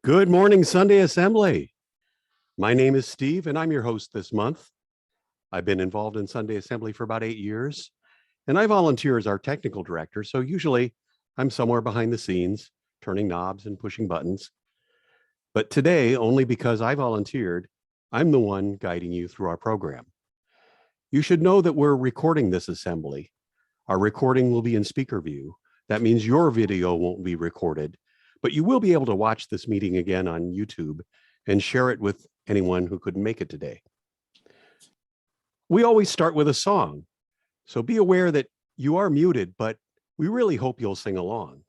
Good morning, Sunday Assembly. My name is Steve, and I'm your host this month. I've been involved in Sunday Assembly for about 8 years, and I volunteer as our technical director. So usually I'm somewhere behind the scenes, turning knobs and pushing buttons. But today, only because I volunteered, I'm the one guiding you through our program. You should know that we're recording this assembly. Our recording will be in speaker view. That means your video won't be recorded, but you will be able to watch this meeting again on YouTube and share it with anyone who couldn't make it today. We always start with a song, so be aware that you are muted, but we really hope you'll sing along.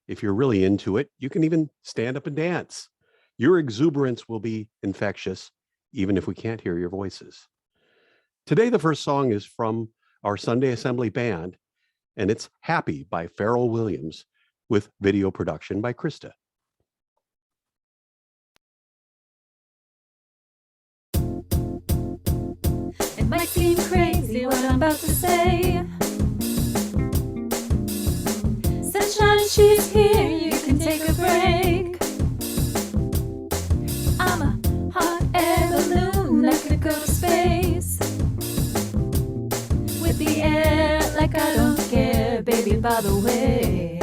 If you're really into it, you can even stand up and dance. Your exuberance will be infectious, even if we can't hear your voices. Today, the first song is from our Sunday Assembly band, and it's Happy by Pharrell Williams with video production by Krista. It might seem crazy what I'm about to say. Sunshine, she's here, you can take a break. I'm a hot air balloon that could go to space. With the air like I don't care, baby, by the way.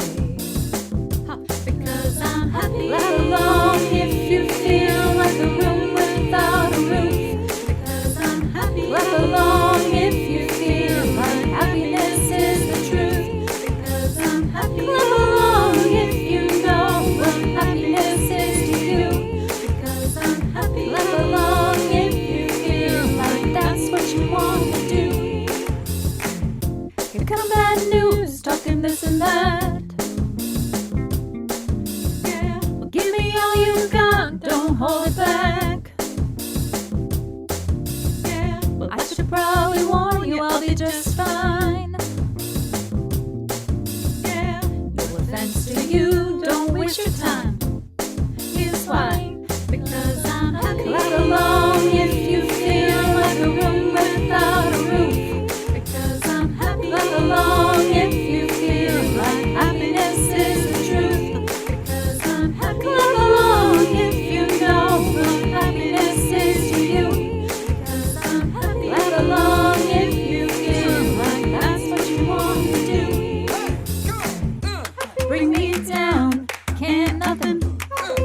Because I'm happy. Right along if you feel like a room without a roof. Because I'm happy. Right along if you feel like happiness is the truth. Because I'm happy. Right along if you know what happiness is to you. Because I'm happy. Right along if you feel like that's what you want to do. Here come bad news, talking this and that. Don't hold it back. Yeah, well, I should probably warn you, I'll be just fine. Yeah, no offense to you, don't waste your time. Here's why. Because I'm happy. Right along if you feel like a room without a roof. Because I'm happy. Right along if you feel like happiness is the truth. Because I'm happy. Right along if you know what happiness is to you. Because I'm happy. Right along if you feel like that's what you want to do. Bring me down, can't nothing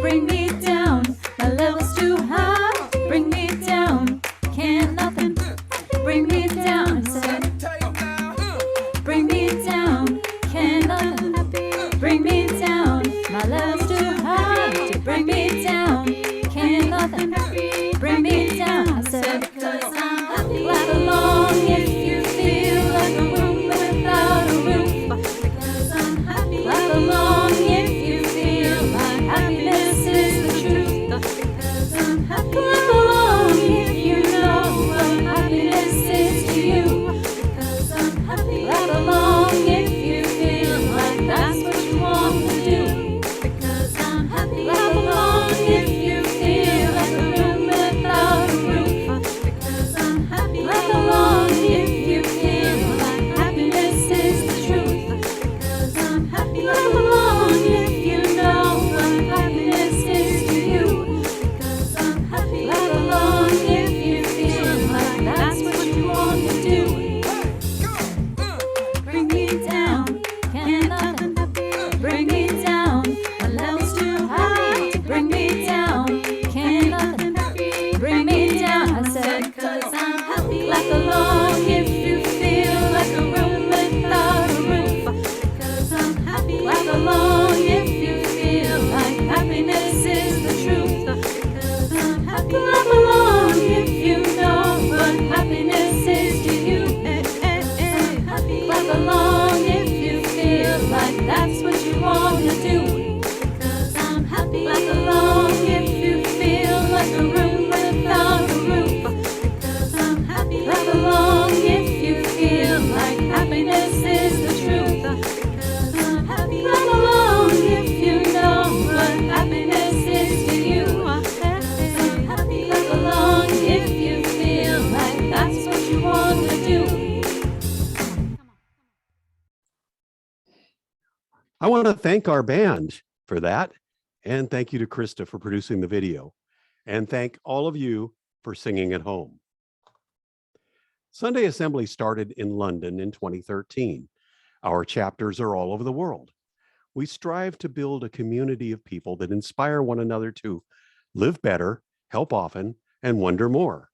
bring me down. My level's too high. Bring me down, can't nothing bring me down. I said, bring me down, can't nothing bring me down. My level's too high to bring me down. Can't nothing bring me down. I said, because I'm happy. Right along if you feel like a room without a roof. Because I'm happy. Right along if you feel like happiness is the truth. Because I'm happy. Right along if you know what happiness is to you. Because I'm happy. Right along if you feel like that's what you want to do. Because I'm happy. Right along if you feel like a room without a roof. Because I'm happy. Right along if you feel like happiness is the truth. Because I'm happy. Right along if you know what happiness is to you. Because I'm happy. Right along if you feel like that's what you want to do. Bring me down, can't nothing bring me down. My level's too high to bring me down. Can't nothing bring me down. I said, cause I'm happy. Clap along if you feel like a room without a roof. Because I'm happy. Clap along if you feel like happiness is the truth. Because I'm happy. Clap along if you know what happiness is to you. I'm happy. Clap along if you feel like that's what you want to do. Because I'm happy. Clap along if you feel like a room without a roof. Because I'm happy. Clap along if you feel like happiness is the truth. Because I'm happy. Clap along if you know what happiness is to you. Because I'm happy. Clap along if you feel like that's what you want to do. I want to thank our band for that. And thank you to Krista for producing the video. And thank all of you for singing at home. Sunday Assembly started in London in 2013. Our chapters are all over the world. We strive to build a community of people that inspire one another to live better, help often, and wonder more.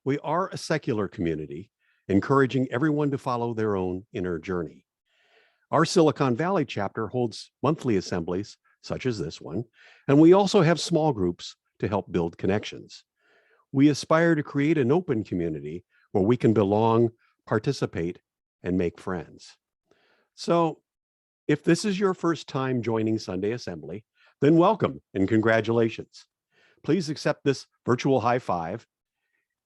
We are a secular community, encouraging everyone to follow their own inner journey. Our Silicon Valley chapter holds monthly assemblies, such as this one, and we also have small groups to help build connections. We aspire to create an open community where we can belong, participate, and make friends. So, if this is your first time joining Sunday Assembly, then welcome and congratulations. Please accept this virtual high five,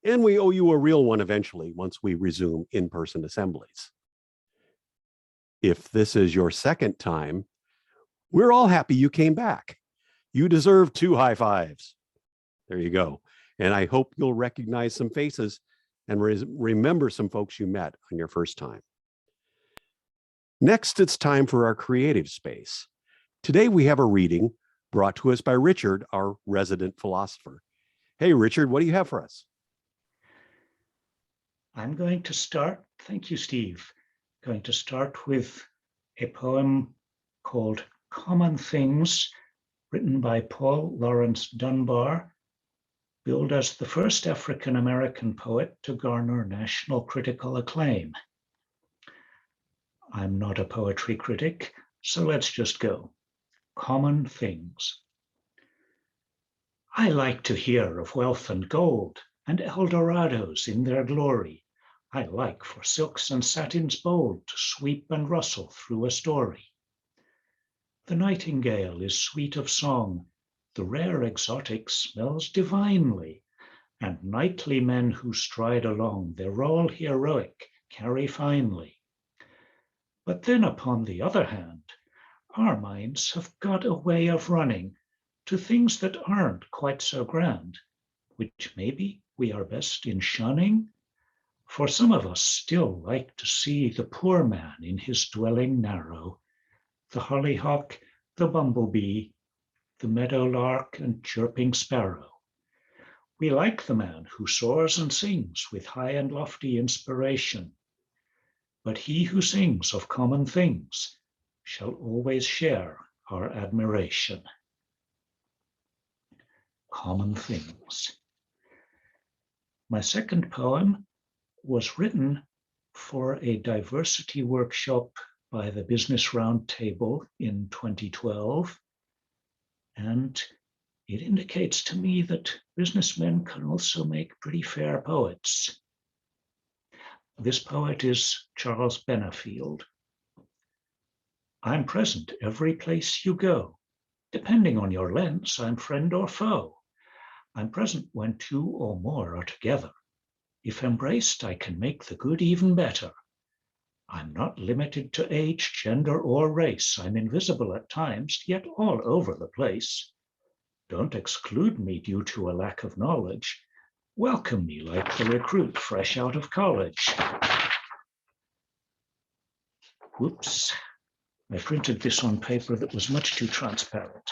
and we owe you a real one eventually once we resume in-person assemblies. If this is your second time, we're all happy you came back. You deserve 2 high fives. There you go. And I hope you'll recognize some faces and remember some folks you met on your first time. Next, it's time for our creative space. Today we have a reading brought to us by Richard, our resident philosopher. Hey, Richard, what do you have for us? I'm going to start, thank you, Steve, going to start with a poem called Common Things, written by Paul Laurence Dunbar, billed as the first African-American poet to garner national critical acclaim. I'm not a poetry critic, so let's just go. Common Things. I like to hear of wealth and gold and Eldorados in their glory. I like for silks and satins bold to sweep and rustle through a story. The nightingale is sweet of song, the rare exotic smells divinely, and knightly men who stride along their role heroic carry finely. But then upon the other hand, our minds have got a way of running to things that aren't quite so grand, which maybe we are best in shunning. For some of us still like to see the poor man in his dwelling narrow, the hollyhock, the bumblebee, the meadowlark and chirping sparrow. We like the man who soars and sings with high and lofty inspiration. But he who sings of common things shall always share our admiration. Common Things. My second poem was written for a diversity workshop by the Business Roundtable in 2012. And it indicates to me that businessmen can also make pretty fair poets. This poet is Charles Benefield. I'm present every place you go. Depending on your lens, I'm friend or foe. I'm present when 2 or more are together. If embraced, I can make the good even better. I'm not limited to age, gender, or race. I'm invisible at times, yet all over the place. Don't exclude me due to a lack of knowledge. Welcome me like the recruit fresh out of college. Whoops, I printed this on paper that was much too transparent.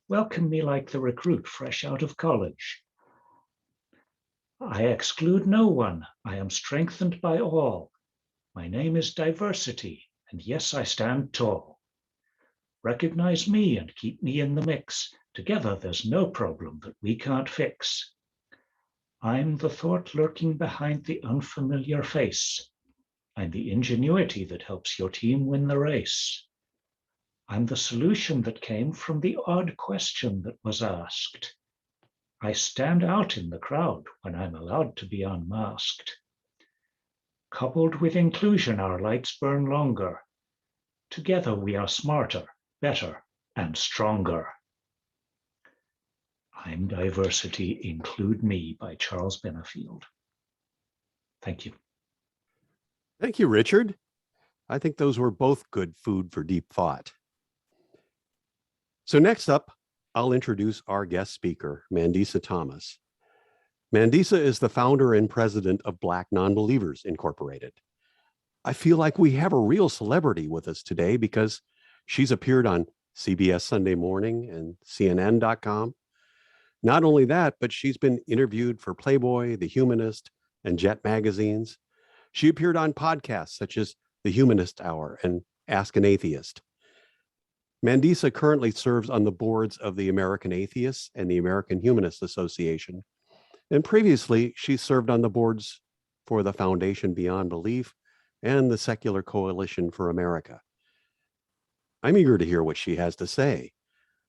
Welcome me like the recruit fresh out of college. I exclude no one. I am strengthened by all. My name is diversity, and yes, I stand tall. Recognize me and keep me in the mix. Together, there's no problem that we can't fix. I'm the thought lurking behind the unfamiliar face. I'm the ingenuity that helps your team win the race. I'm the solution that came from the odd question that was asked. I stand out in the crowd when I'm allowed to be unmasked. Coupled with inclusion, our lights burn longer. Together we are smarter, better, and stronger. I'm Diversity, Include Me by Charles Benefield. Thank you. Thank you, Richard. I think those were both good food for deep thought. So next up, I'll introduce our guest speaker, Mandisa Thomas. Mandisa is the founder and president of Black Nonbelievers Incorporated. I feel like we have a real celebrity with us today because she's appeared on CBS Sunday Morning, and CNN.com. Not only that, but she's been interviewed for Playboy, The Humanist, and Jet magazines. She appeared on podcasts such as The Humanist Hour and Ask an Atheist. Mandisa currently serves on the boards of the American Atheists and the American Humanist Association. And previously, she served on the boards for the Foundation Beyond Belief and the Secular Coalition for America. I'm eager to hear what she has to say.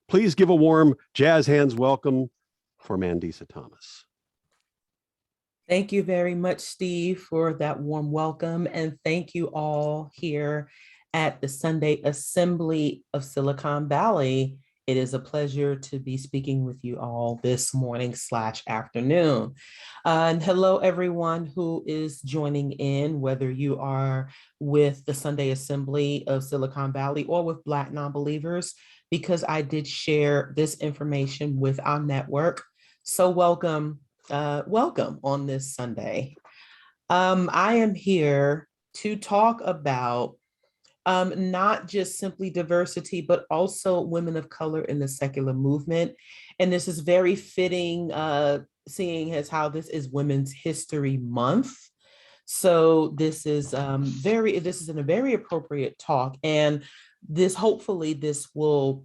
Please give a warm jazz hands welcome for Mandisa Thomas. Thank you very much, Steve, for that warm welcome. And thank you all here at the Sunday Assembly of Silicon Valley. It is a pleasure to be speaking with you all this morning/afternoon. And hello, everyone who is joining in, whether you are with the Sunday Assembly of Silicon Valley or with Black Nonbelievers, because I did share this information with our network. So welcome on this Sunday. I am here to talk about not just simply diversity, but also women of color in the secular movement. And this is very fitting, seeing as how this is Women's History Month. So this is a very appropriate talk. And hopefully this will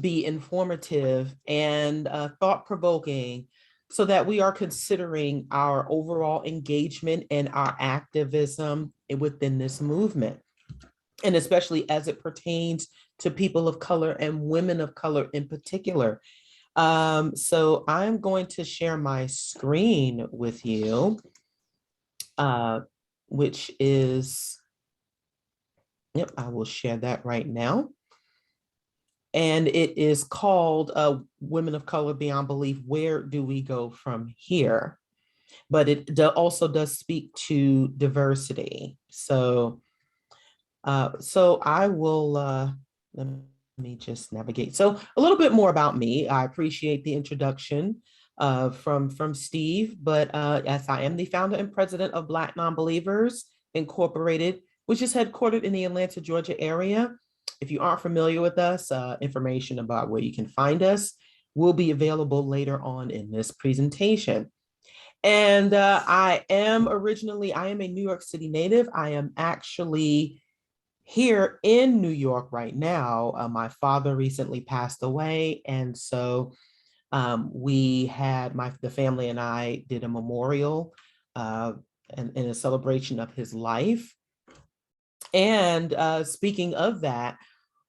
be informative and thought-provoking, so that we are considering our overall engagement and our activism within this movement, and especially as it pertains to people of color and women of color in particular. So I'm going to share my screen with you, which is, I will share that right now. And it is called Women of Color Beyond Belief, Where Do We Go From Here? But it also does speak to diversity. So I will, let me just navigate. So a little bit more about me. I appreciate the introduction from Steve, but yes, I am the founder and president of Black Nonbelievers Incorporated, which is headquartered in the Atlanta, Georgia area. If you aren't familiar with us, information about where you can find us will be available later on in this presentation. And I am a New York City native. I am actually here in New York right now. My father recently passed away. And so the family and I did a memorial in a celebration of his life. And speaking of that,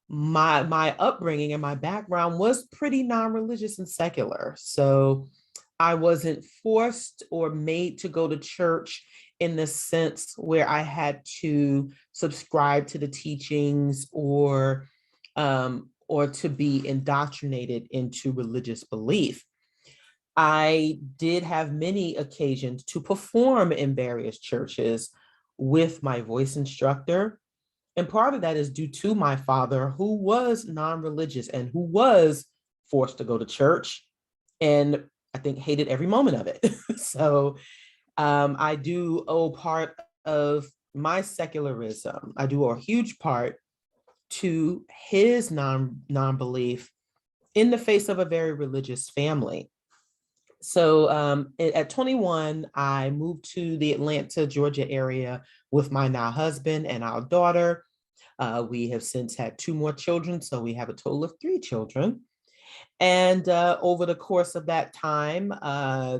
my upbringing and my background was pretty non-religious and secular. So I wasn't forced or made to go to church in the sense where I had to subscribe to the teachings or to be indoctrinated into religious belief. I did have many occasions to perform in various churches with my voice instructor. And part of that is due to my father, who was non-religious and who was forced to go to church, and I think hated every moment of it. So I do owe part of my secularism. I do a huge part to his non-belief in the face of a very religious family. So at 21, I moved to the Atlanta, Georgia area with my now husband and our daughter. We have since had 2 more children, so we have a total of 3 children. And over the course of that time,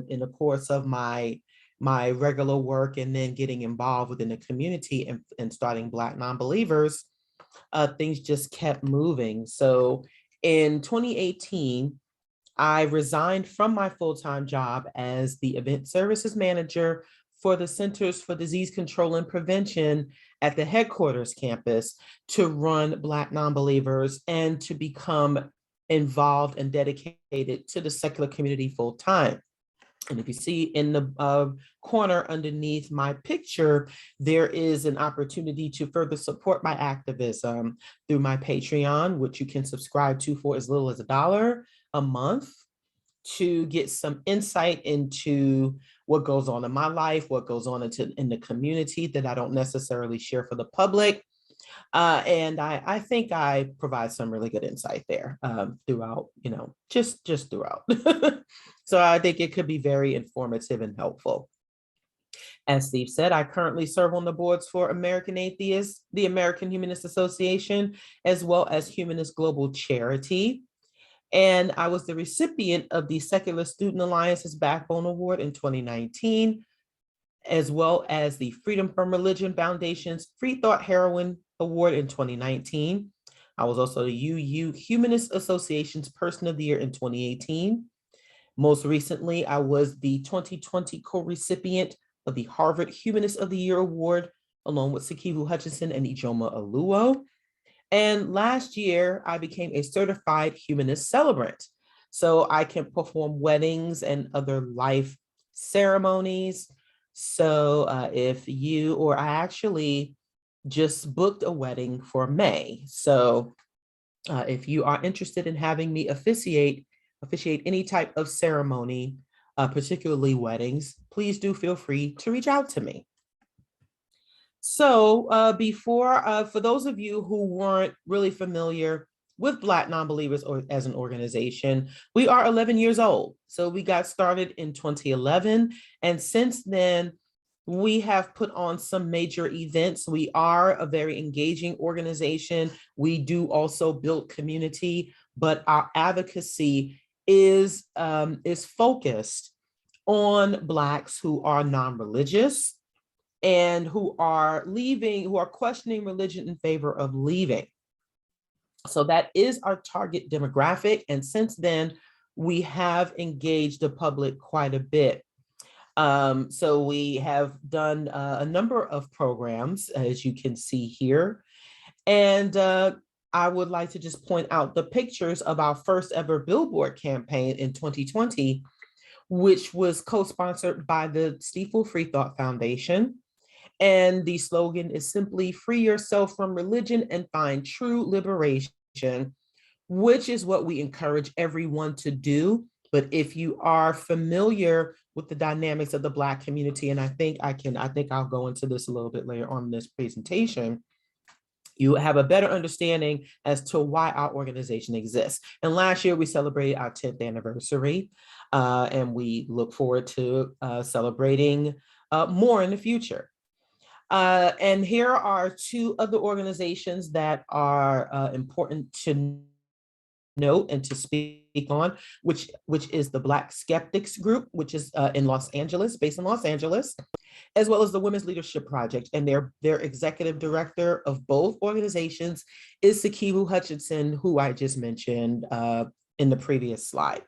in the course of my regular work and then getting involved within the community and starting Black Nonbelievers, things just kept moving. So in 2018, I resigned from my full-time job as the event services manager for the Centers for Disease Control and Prevention at the headquarters campus to run Black Nonbelievers and to become involved and dedicated to the secular community full-time. And if you see in the corner underneath my picture, there is an opportunity to further support my activism through my Patreon, which you can subscribe to for as little as $1 a month, to get some insight into what goes on in my life, what goes on in the community that I don't necessarily share for the public. And I think I provide some really good insight there throughout, just throughout. So I think it could be very informative and helpful. As Steve said, I currently serve on the boards for American Atheists, the American Humanist Association, as well as Humanist Global Charity. And I was the recipient of the Secular Student Alliance's Backbone Award in 2019, as well as the Freedom from Religion Foundation's Free Thought Heroine Award in 2019. I was also the UU Humanist Association's Person of the Year in 2018. Most recently, I was the 2020 co-recipient of the Harvard Humanist of the Year Award, along with Sikivu Hutchinson and Ijoma Aluo. And last year, I became a certified humanist celebrant. So I can perform weddings and other life ceremonies. So if you, or I actually just booked a wedding for May. So if you are interested in having me officiate any type of ceremony, particularly weddings, please do feel free to reach out to me. So for those of you who weren't really familiar with Black Nonbelievers as an organization, we are 11 years old. So we got started in 2011. And since then, we have put on some major events. We are a very engaging organization. We do also build community, but our advocacy is focused on Blacks who are non-religious and who are questioning religion in favor of leaving. So that is our target demographic. And since then, we have engaged the public quite a bit. So we have done a number of programs, as you can see here. And I would like to just point out the pictures of our first ever billboard campaign in 2020, which was co-sponsored by the Stifel Free Thought Foundation. And the slogan is simply "Free yourself from religion and find true liberation," which is what we encourage everyone to do. But if you are familiar with the dynamics of the Black community, and I think I'll go into this a little bit later on in this presentation, you have a better understanding as to why our organization exists. And last year we celebrated our 10th anniversary, and we look forward to celebrating more in the future. And here are two other organizations that are important to note and to speak on, which is the Black Skeptics Group, which is based in Los Angeles, as well as the Women's Leadership Project. And their executive director of both organizations is Sikivu Hutchinson, who I just mentioned in the previous slide.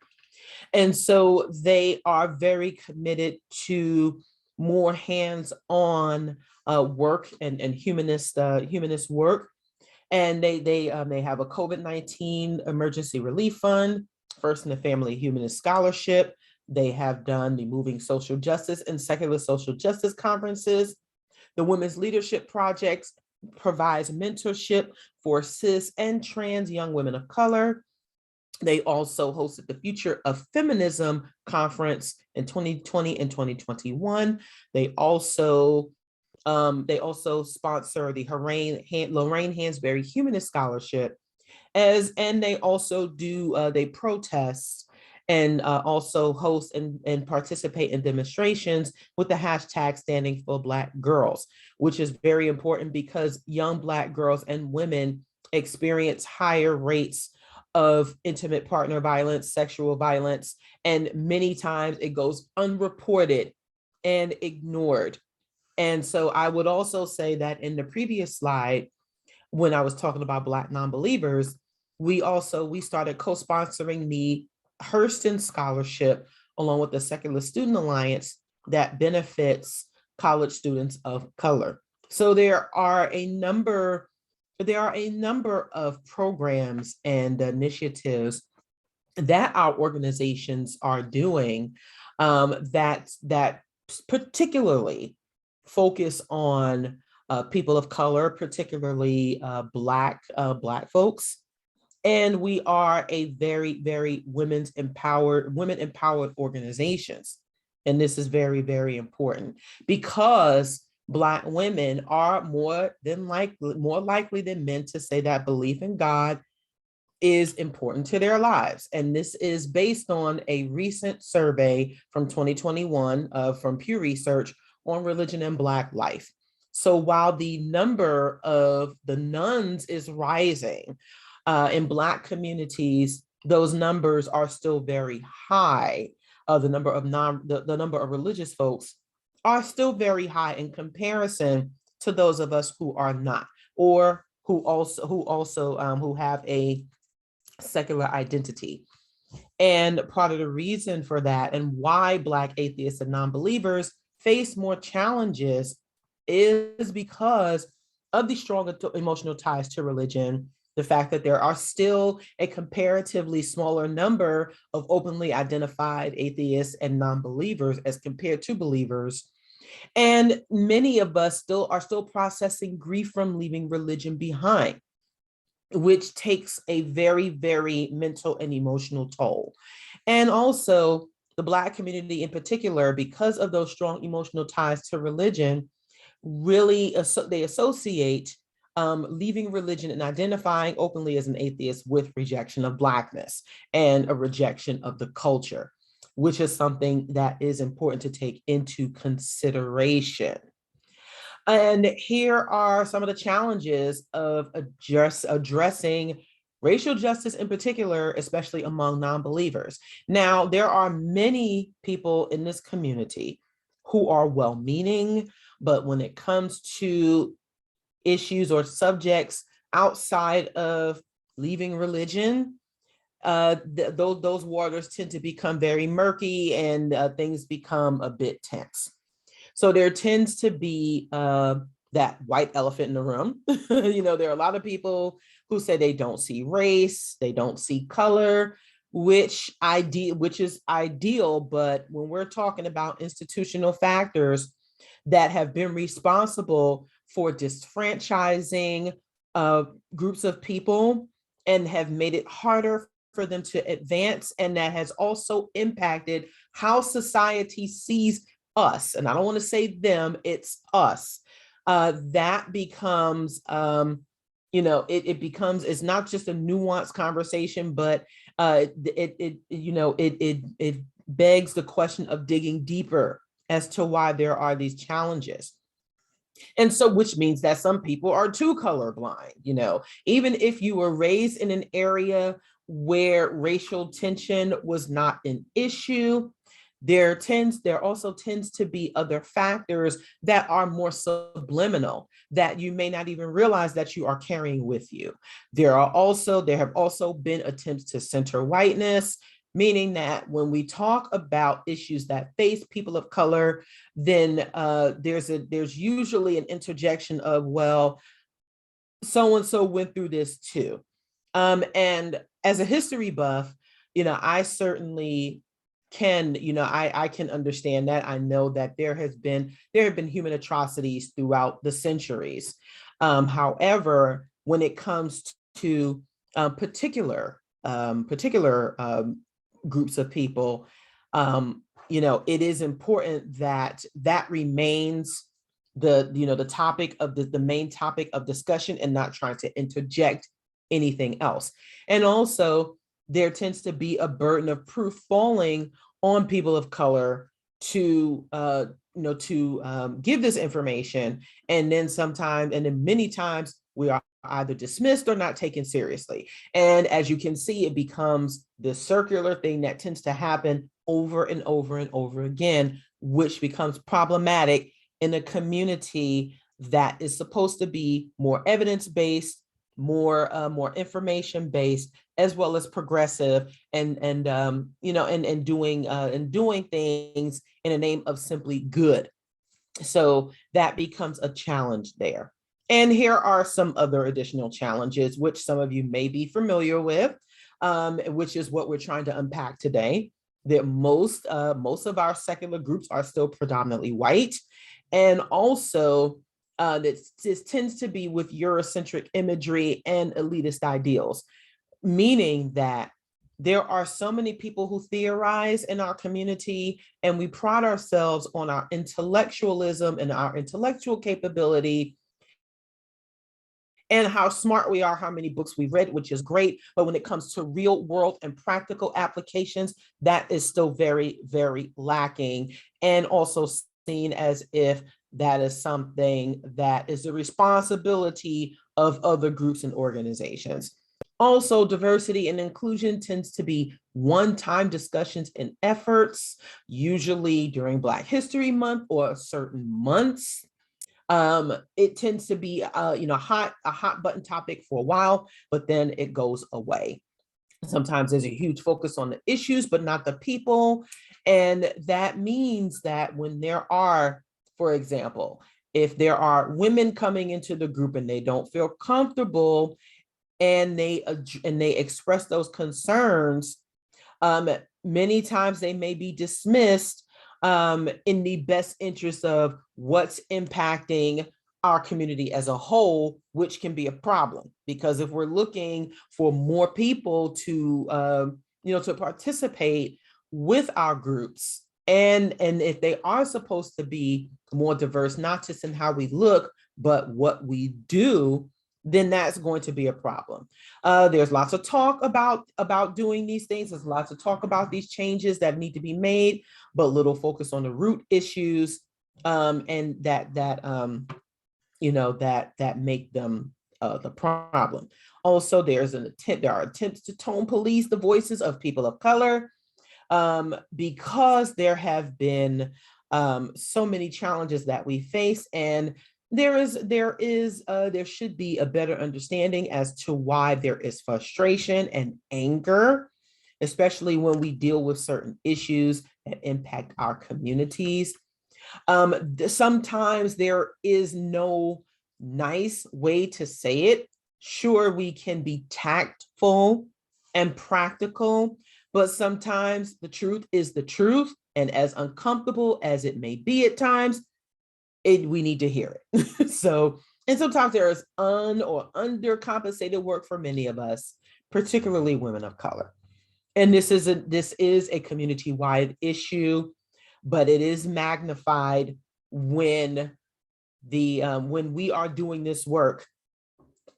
And so they are very committed to more hands-on work and humanist work. And they have a COVID-19 emergency relief fund, First in the Family Humanist Scholarship. They have done the Moving Social Justice and Secular Social Justice conferences. The Women's Leadership Project provides mentorship for cis and trans young women of color. They also hosted the Future of Feminism conference in 2020 and 2021. They also sponsor the Lorraine Hansberry Humanist Scholarship, and they also do they protest and also host and participate in demonstrations with the hashtag standing for Black girls, which is very important because young Black girls and women experience higher rates of intimate partner violence, sexual violence, and many times it goes unreported and ignored. And so I would also say that in the previous slide, when I was talking about Black Nonbelievers, we started co-sponsoring the Hurston Scholarship along with the Secular Student Alliance that benefits college students of color. So there are a number of programs and initiatives that our organizations are doing that particularly focus on people of color, particularly Black folks. And we are a very, very women empowered organizations. And this is very, very important because Black women are more likely than men to say that belief in God is important to their lives. And this is based on a recent survey from 2021 from Pew Research on religion and Black life. So while the number of the nuns is rising in Black communities, those numbers are still very high. The number of religious folks are still very high in comparison to those of us who are not, or who have a secular identity. And part of the reason for that and why Black atheists and non-believers face more challenges is because of the strong emotional ties to religion, the fact that there are still a comparatively smaller number of openly identified atheists and non-believers as compared to believers. And many of us are still processing grief from leaving religion behind, which takes a very, very mental and emotional toll. And also the Black community in particular, because of those strong emotional ties to religion, really they associate leaving religion and identifying openly as an atheist with rejection of Blackness and a rejection of the culture, which is something that is important to take into consideration. And here are some of the challenges of addressing racial justice in particular, especially among non-believers. Now, there are many people in this community who are well-meaning, but when it comes to issues or subjects outside of leaving religion, those waters tend to become very murky and things become a bit tense. So there tends to be that white elephant in the room. There are a lot of people who say they don't see race, they don't see color, which is ideal. But when we're talking about institutional factors that have been responsible for disfranchising groups of people and have made it harder for them to advance, and that has also impacted how society sees us, and I don't want to say them, it's us, that becomes, it becomes, it's not just a nuanced conversation, but it begs the question of digging deeper as to why there are these challenges. And so, which means that some people are too colorblind, even if you were raised in an area where racial tension was not an issue, there also tends to be other factors that are more subliminal that you may not even realize that you are carrying with you. There have also been attempts to center whiteness, meaning that when we talk about issues that face people of color, then there's usually an interjection of, well, so-and-so went through this too. And as a history buff, I certainly can, I can understand that. I know that there have been human atrocities throughout the centuries. However, when it comes to particular groups of people, it is important that remains the topic of the main topic of discussion, and not trying to interject anything else. And also, there tends to be a burden of proof falling on people of color to give this information, and then many times we are either dismissed or not taken seriously. And as you can see, it becomes this circular thing that tends to happen over and over and over again, which becomes problematic in a community that is supposed to be more evidence-based, more information-based, as well as progressive, and doing things in the name of simply good. So that becomes a challenge there. And here are some other additional challenges, which some of you may be familiar with, which is what we're trying to unpack today. That most of our secular groups are still predominantly white, and also this tends to be with Eurocentric imagery and elitist ideals, meaning that there are so many people who theorize in our community, and we pride ourselves on our intellectualism and our intellectual capability and how smart we are, how many books we've read, which is great. But when it comes to real world and practical applications, that is still very, very lacking, and also seen as if that is something that is the responsibility of other groups and organizations. Also, diversity and inclusion tends to be one-time discussions and efforts, usually during Black History Month or certain months. It tends to be a hot button topic for a while, but then it goes away. Sometimes there's a huge focus on the issues, but not the people. And that means that when there are, for example, if there are women coming into the group and they don't feel comfortable and they express those concerns, many times they may be dismissed in the best interest of what's impacting our community as a whole, which can be a problem. Because if we're looking for more people to participate with our groups, and if they are supposed to be more diverse, not just in how we look, but what we do, then that's going to be a problem. There's lots of talk about doing these things. There's lots of talk about these changes that need to be made, but little focus on the root issues, and that make them the problem. Also, there are attempts to tone police the voices of people of color, because there have been so many challenges that we face, and there should be a better understanding as to why there is frustration and anger, especially when we deal with certain issues that impact our communities. Sometimes there is no nice way to say it. Sure, we can be tactful and practical, but sometimes the truth is the truth. And as uncomfortable as it may be at times, we need to hear it. And sometimes there is or undercompensated work for many of us, particularly women of color. And this is a community-wide issue, but it is magnified when we are doing this work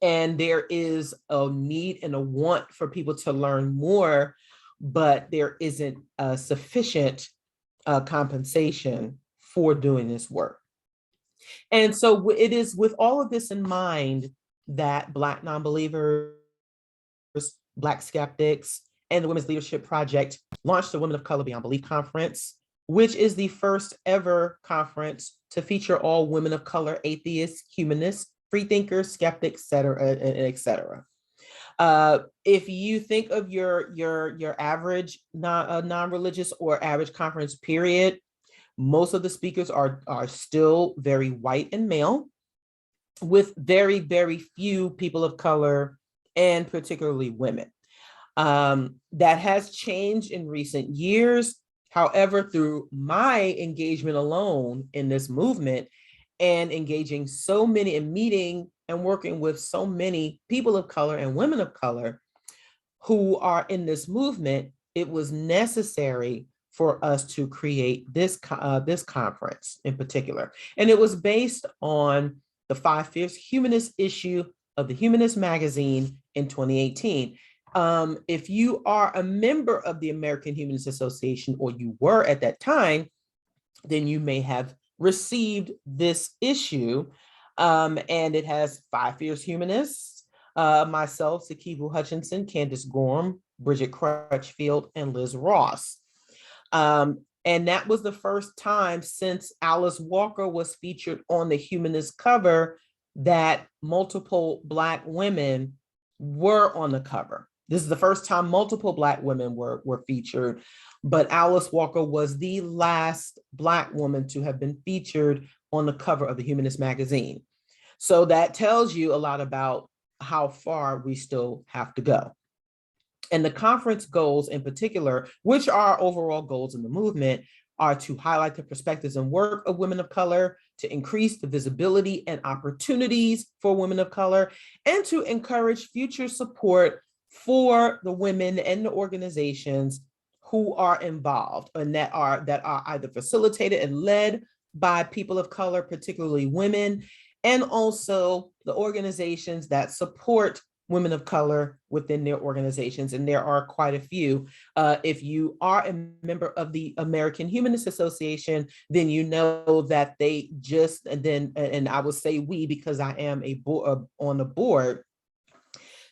and there is a need and a want for people to learn more, but there isn't sufficient compensation for doing this work. And so it is with all of this in mind that Black Nonbelievers, Black Skeptics, and the Women's Leadership Project launched the Women of Color Beyond Belief Conference, which is the first ever conference to feature all women of color, atheists, humanists, freethinkers, skeptics, et cetera. If you think of your average non-religious or average conference period, most of the speakers are still very white and male, with very, very few people of color and particularly women. That has changed in recent years. However, through my engagement alone in this movement and engaging so many and meeting and working with so many people of color and women of color who are in this movement, it was necessary for us to create this conference in particular. And it was based on the 5 Fierce Humanists issue of the Humanist magazine in 2018. If you are a member of the American Humanist Association, or you were at that time, then you may have received this issue. And it has 5 Fierce Humanists, myself, Sikivu Hutchinson, Candace Gorham, Bridget Crutchfield, and Liz Ross. And that was the first time since Alice Walker was featured on the Humanist cover that multiple Black women were on the cover. This is the first time multiple Black women were featured, but Alice Walker was the last Black woman to have been featured on the cover of the Humanist magazine. So that tells you a lot about how far we still have to go. And the conference goals in particular, which are overall goals in the movement, are to highlight the perspectives and work of women of color, to increase the visibility and opportunities for women of color, and to encourage future support for the women and the organizations who are involved and that are either facilitated and led by people of color, particularly women, and also the organizations that support women of color within their organizations. And there are quite a few. If you are a member of the American Humanist Association, then you know that they just, and I will say we, because I am on the board,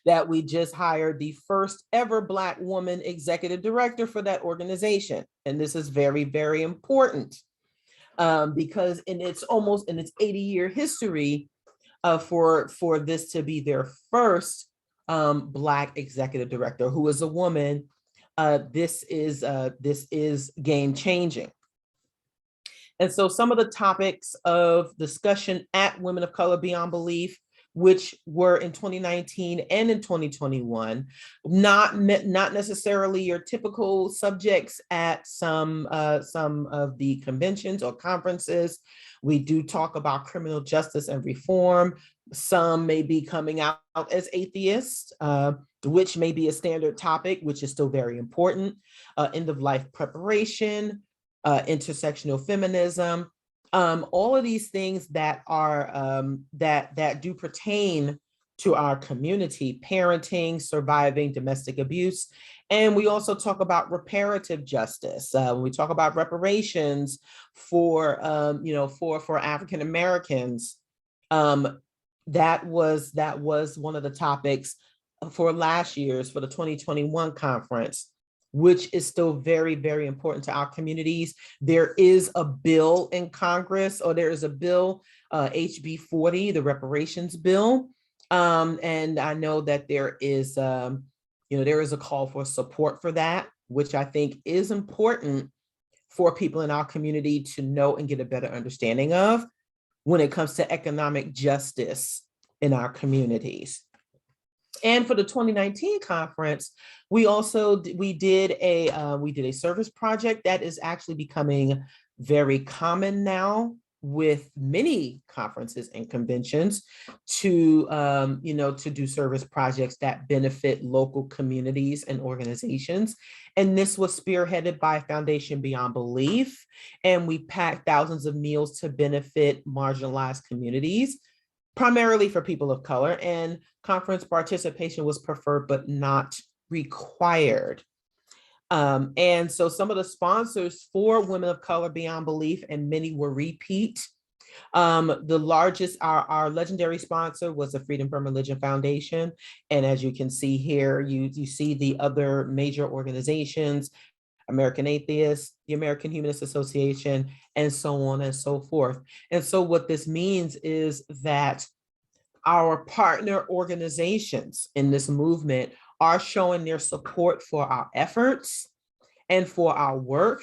that we just hired the first ever Black woman executive director for that organization. And this is very, very important because in its 80-year history for this to be their first Black executive director who is a woman, this is game changing. And so some of the topics of discussion at Women of Color Beyond Belief, which were in 2019 and in 2021, not necessarily your typical subjects at some of the conventions or conferences. We do talk about criminal justice and reform. Some may be coming out as atheists, which may be a standard topic, which is still very important. End of life preparation, intersectional feminism, all of these things that are that do pertain to our community: parenting, surviving domestic abuse. And we also talk about reparative justice. When we talk about reparations for for African Americans, that was one of the topics for last year's, for the 2021 conference, which is still very, very important to our communities. There is a bill in Congress, or there is a bill, HB 40, the reparations bill. And I know that there is a call for support for that, which I think is important for people in our community to know and get a better understanding of when it comes to economic justice in our communities. And for the 2019 conference, we did a service project that is actually becoming very common now with many conferences and conventions to do service projects that benefit local communities and organizations. And this was spearheaded by Foundation Beyond Belief. And we packed thousands of meals to benefit marginalized communities, primarily for people of color. And conference participation was preferred but not required. And so some of the sponsors for Women of Color Beyond Belief, and many were repeat. The largest, our legendary sponsor was the Freedom from Religion Foundation. And as you can see here, you see the other major organizations: American Atheists, the American Humanist Association, and so on and so forth. And so what this means is that our partner organizations in this movement are showing their support for our efforts and for our work,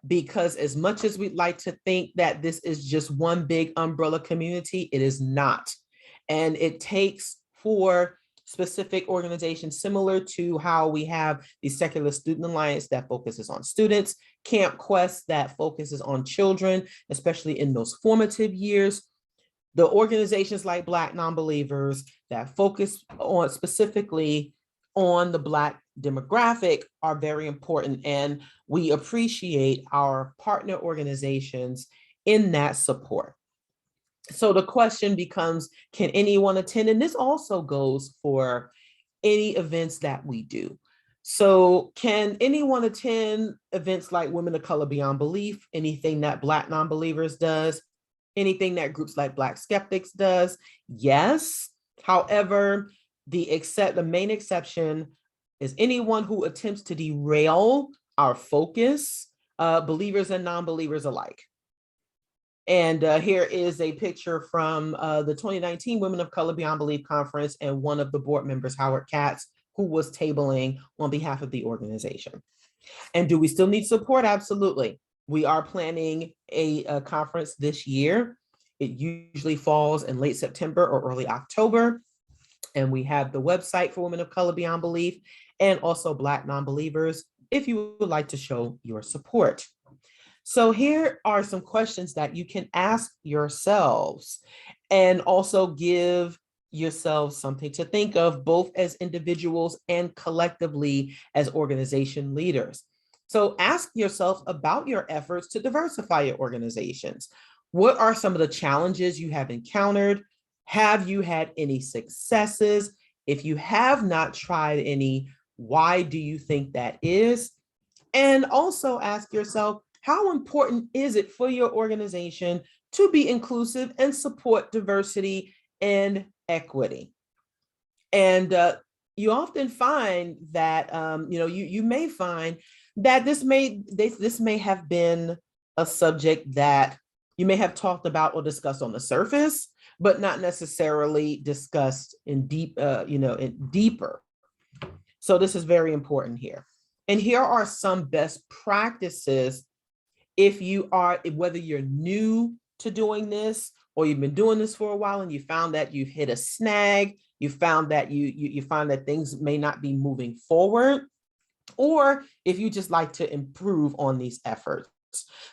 because as much as we'd like to think that this is just one big umbrella community, it is not. And it takes for specific organizations, similar to how we have the Secular Student Alliance that focuses on students, Camp Quest that focuses on children, especially in those formative years. The organizations like Black Nonbelievers that focus on specifically on the Black demographic are very important, and we appreciate our partner organizations in that support. So the question becomes, can anyone attend? And this also goes for any events that we do. So can anyone attend events like Women of Color Beyond Belief, anything that Black Nonbelievers does, anything that groups like Black Skeptics does? Yes. However, the main exception is anyone who attempts to derail our focus, believers and non-believers alike. And here is a picture from the 2019 Women of Color Beyond Belief conference, and one of the board members, Howard Katz, who was tabling on behalf of the organization. And do we still need support? Absolutely. We are planning a conference this year. It usually falls in late September or early October. And we have the website for Women of Color Beyond Belief, and also Black Nonbelievers, if you would like to show your support. So here are some questions that you can ask yourselves, and also give yourselves something to think of, both as individuals and collectively as organization leaders. So ask yourself about your efforts to diversify your organizations. What are some of the challenges you have encountered? Have you had any successes? If you have not tried any, why do you think that is? And also ask yourself, how important is it for your organization to be inclusive and support diversity and equity? And you often find that, you may find that this may have been a subject that you may have talked about or discussed on the surface, but not necessarily discussed in deeper. So this is very important here. And here are some best practices whether you're new to doing this or you've been doing this for a while and you found that you've hit a snag, you found that you find that things may not be moving forward, or if you just like to improve on these efforts.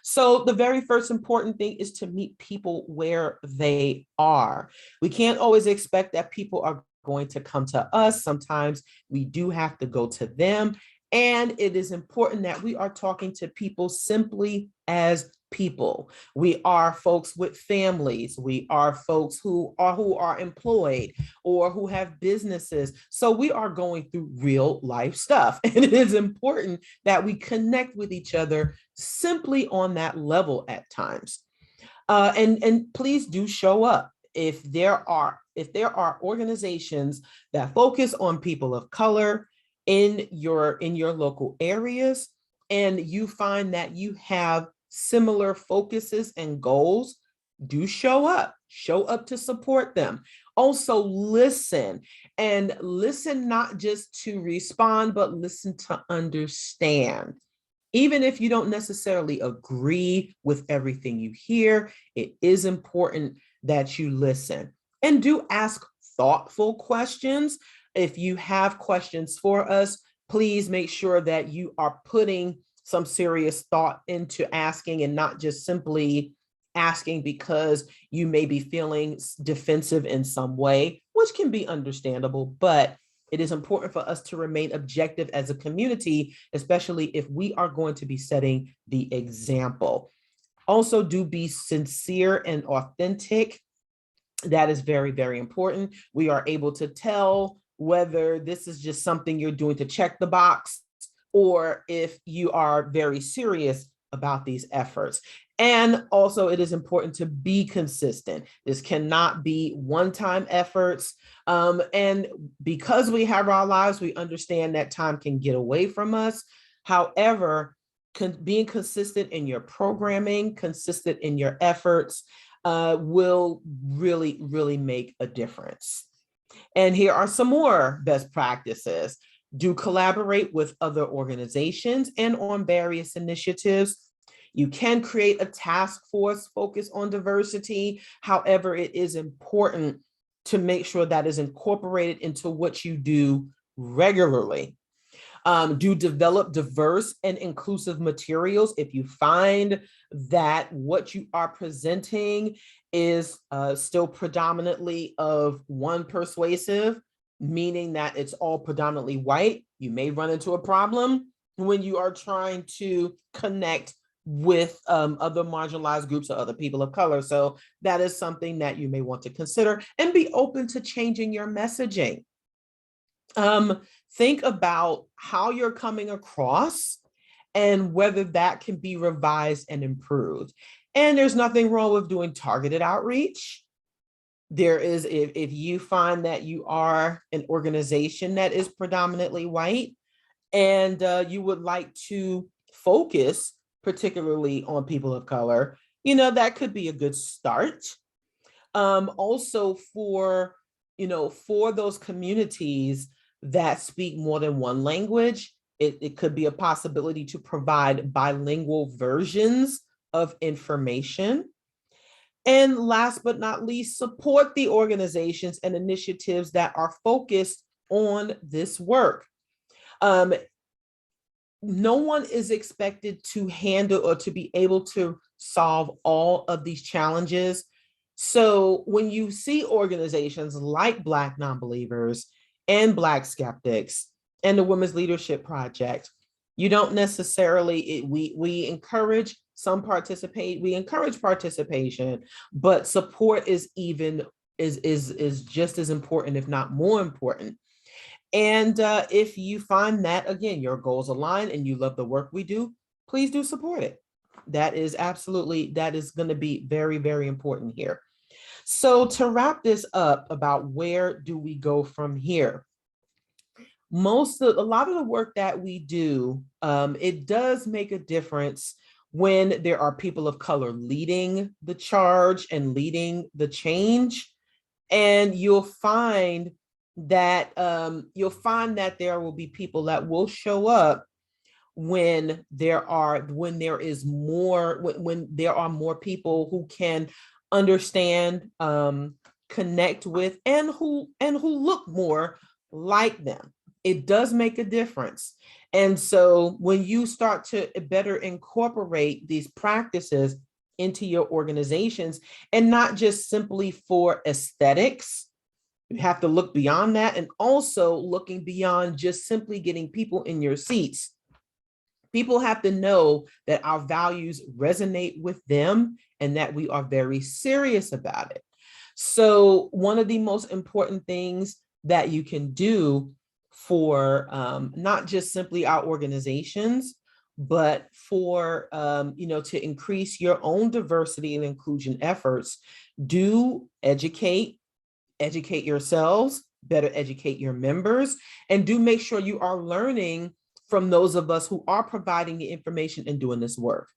So the very first important thing is to meet people where they are. We can't always expect that people are going to come to us. Sometimes we do have to go to them. And it is important that we are talking to people simply as people. We are folks with families. We are folks who are employed or who have businesses. So we are going through real life stuff. And it is important that we connect with each other simply on that level at times. And please do show up. If there are organizations that focus on people of color in your local areas, and you find that you have similar focuses and goals, do show up to support them. Also listen, and listen not just to respond, but listen to understand. Even if you don't necessarily agree with everything you hear, it is important that you listen, and do ask thoughtful questions. If you have questions for us, please make sure that you are putting some serious thought into asking, and not just simply asking because you may be feeling defensive in some way, which can be understandable, but it is important for us to remain objective as a community, especially if we are going to be setting the example. Also, do be sincere and authentic. That is very, very important. We are able to tell whether this is just something you're doing to check the box, or if you are very serious about these efforts. And also, it is important to be consistent. This cannot be one-time efforts. And because we have our lives, we understand that time can get away from us. However, being consistent in your programming, consistent in your efforts, will really, really make a difference. And here are some more best practices. Do collaborate with other organizations and on various initiatives. You can create a task force focused on diversity. However, it is important to make sure that is incorporated into what you do regularly. Do develop diverse and inclusive materials. If you find that what you are presenting is still predominantly of one persuasive, meaning that it's all predominantly white, you may run into a problem when you are trying to connect with other marginalized groups or other people of color. So that is something that you may want to consider, and be open to changing your messaging. Think about how you're coming across and whether that can be revised and improved. And there's nothing wrong with doing targeted outreach. There is, if you find that you are an organization that is predominantly white and you would like to focus particularly on people of color, that could be a good start. Also for those communities that speak more than one language, it could be a possibility to provide bilingual versions of information. And last but not least, support the organizations and initiatives that are focused on this work. No one is expected to handle or to be able to solve all of these challenges. So when you see organizations like Black Nonbelievers and Black Skeptics and the Women's Leadership Project, you don't necessarily, we encourage some participate, we encourage participation, but support is just as important, if not more important. And if you find that, again, your goals align and you love the work we do, please do support it. That is going to be very, very important here. So to wrap this up about where do we go from here? A lot of the work that we do, it does make a difference when there are people of color leading the charge and leading the change. And you'll find that there will be people that will show up when there are more people who can understand, connect with, and who look more like them. It does make a difference. And so when you start to better incorporate these practices into your organizations, and not just simply for aesthetics, you have to look beyond that, and also looking beyond just simply getting people in your seats. People have to know that our values resonate with them and that we are very serious about it. So one of the most important things that you can do for not just simply our organizations, but for to increase your own diversity and inclusion efforts, do educate yourselves, better educate your members, and do make sure you are learning from those of us who are providing the information and doing this work.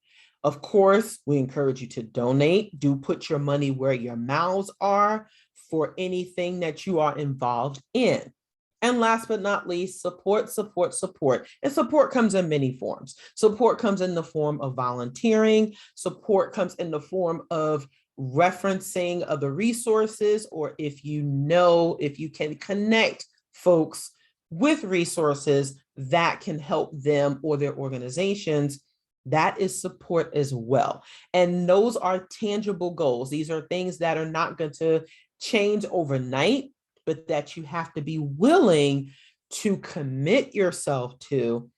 Of course, we encourage you to donate. Do put your money where your mouths are for anything that you are involved in. And last but not least, support. And support comes in many forms. Support comes in the form of volunteering. Support comes in the form of referencing other resources, or if you can connect folks with resources that can help them or their organizations, that is support as well. And those are tangible goals. These are things that are not going to change overnight, but that you have to be willing to commit yourself to,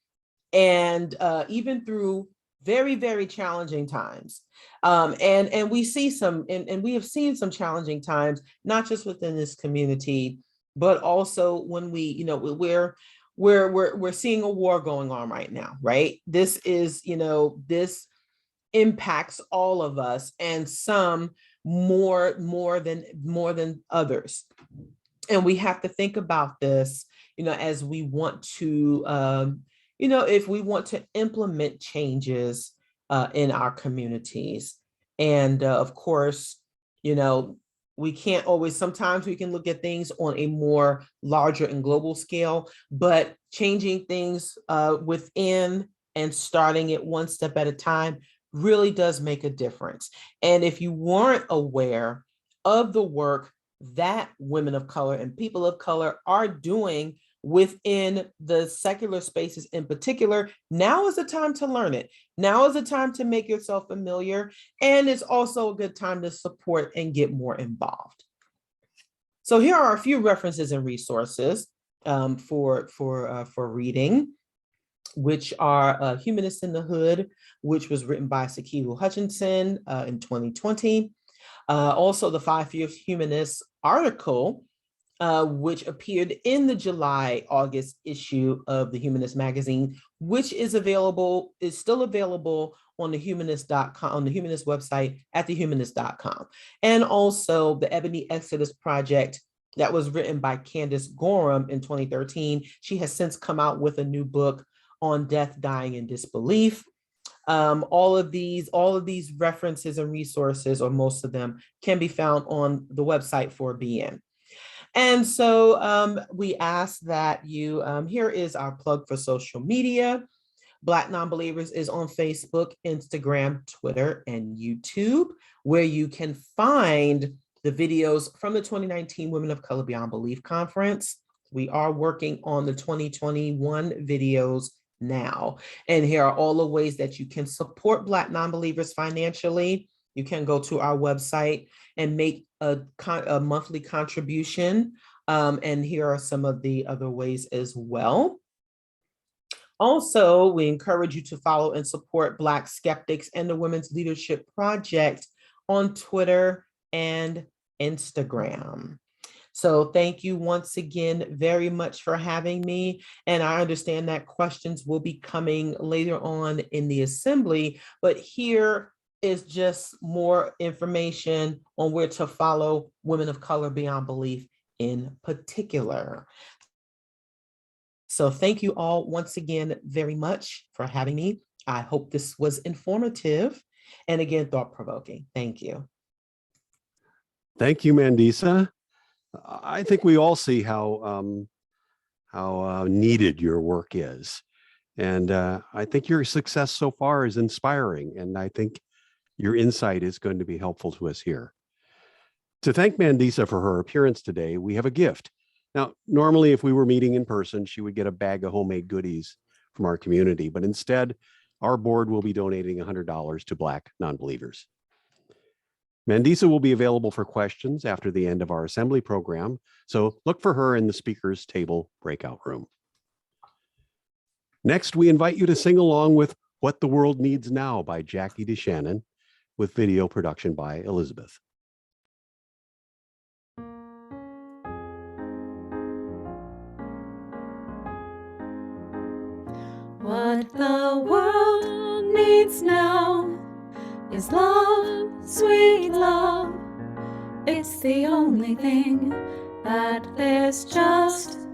and even through very, very challenging times. And we see and we have seen some challenging times, not just within this community, but also when we're seeing a war going on right now, right? This is, this impacts all of us, and some more than others. And we have to think about this, as we want to, if we want to implement changes in our communities. And of course, we can't always, sometimes we can look at things on a more larger and global scale, but changing things within and starting it one step at a time really does make a difference. And if you weren't aware of the work that women of color and people of color are doing within the secular spaces in particular, now is the time to learn it. Now is the time to make yourself familiar, and it's also a good time to support and get more involved. So here are a few references and resources for reading, which are Humanists in the Hood, which was written by Sikiru Hutchinson in 2020. Also the 5 Fierce Humanists article, which appeared in the July-August issue of the Humanist magazine, which is still available on the Humanist.com, on the Humanist website at thehumanist.com. And also the Ebony Exodus Project that was written by Candace Gorham in 2013. She has since come out with a new book on death, dying, and disbelief. All of these references and resources, or most of them, can be found on the website for BN. And so we ask that you, here is our plug for social media. Black Nonbelievers is on Facebook, Instagram, Twitter, and YouTube, where you can find the videos from the 2019 Women of Color Beyond Belief Conference. We are working on the 2021 videos now. And here are all the ways that you can support Black Nonbelievers financially. You can go to our website and make a monthly contribution. And here are some of the other ways as well. Also, we encourage you to follow and support Black Skeptics and the Women's Leadership Project on Twitter and Instagram. So thank you once again very much for having me. And I understand that questions will be coming later on in the assembly, but here is just more information on where to follow Women of Color Beyond Belief in particular. So thank you all once again very much for having me. I hope this was informative and again, thought-provoking. Thank you. Thank you, Mandisa. I think we all see how needed your work is. And I think your success so far is inspiring. And I think your insight is going to be helpful to us here. To thank Mandisa for her appearance today, we have a gift. Now, normally, if we were meeting in person, she would get a bag of homemade goodies from our community. But instead, our board will be donating $100 to Black non-believers. Mandisa will be available for questions after the end of our assembly program, so look for her in the speakers table breakout room. Next, we invite you to sing along with What the World Needs Now by Jackie DeShannon, with video production by Elizabeth. What the world needs now is love, sweet love. It's the only thing that there's just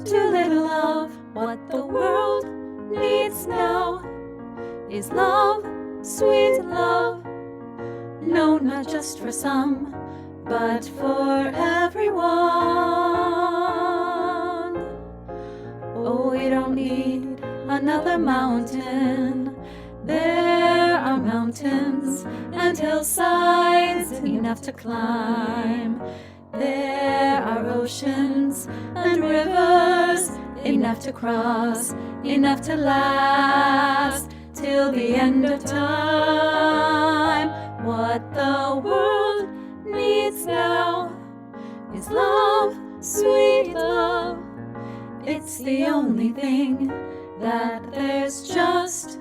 too little of. What the world needs now is love, sweet love. No, not just for some, but for everyone. Oh, we don't need another mountain. There are mountains and hillsides enough to climb. There are oceans and rivers enough to cross, enough to last till the end of time. What the world needs now is love, sweet love. It's the only thing that there's just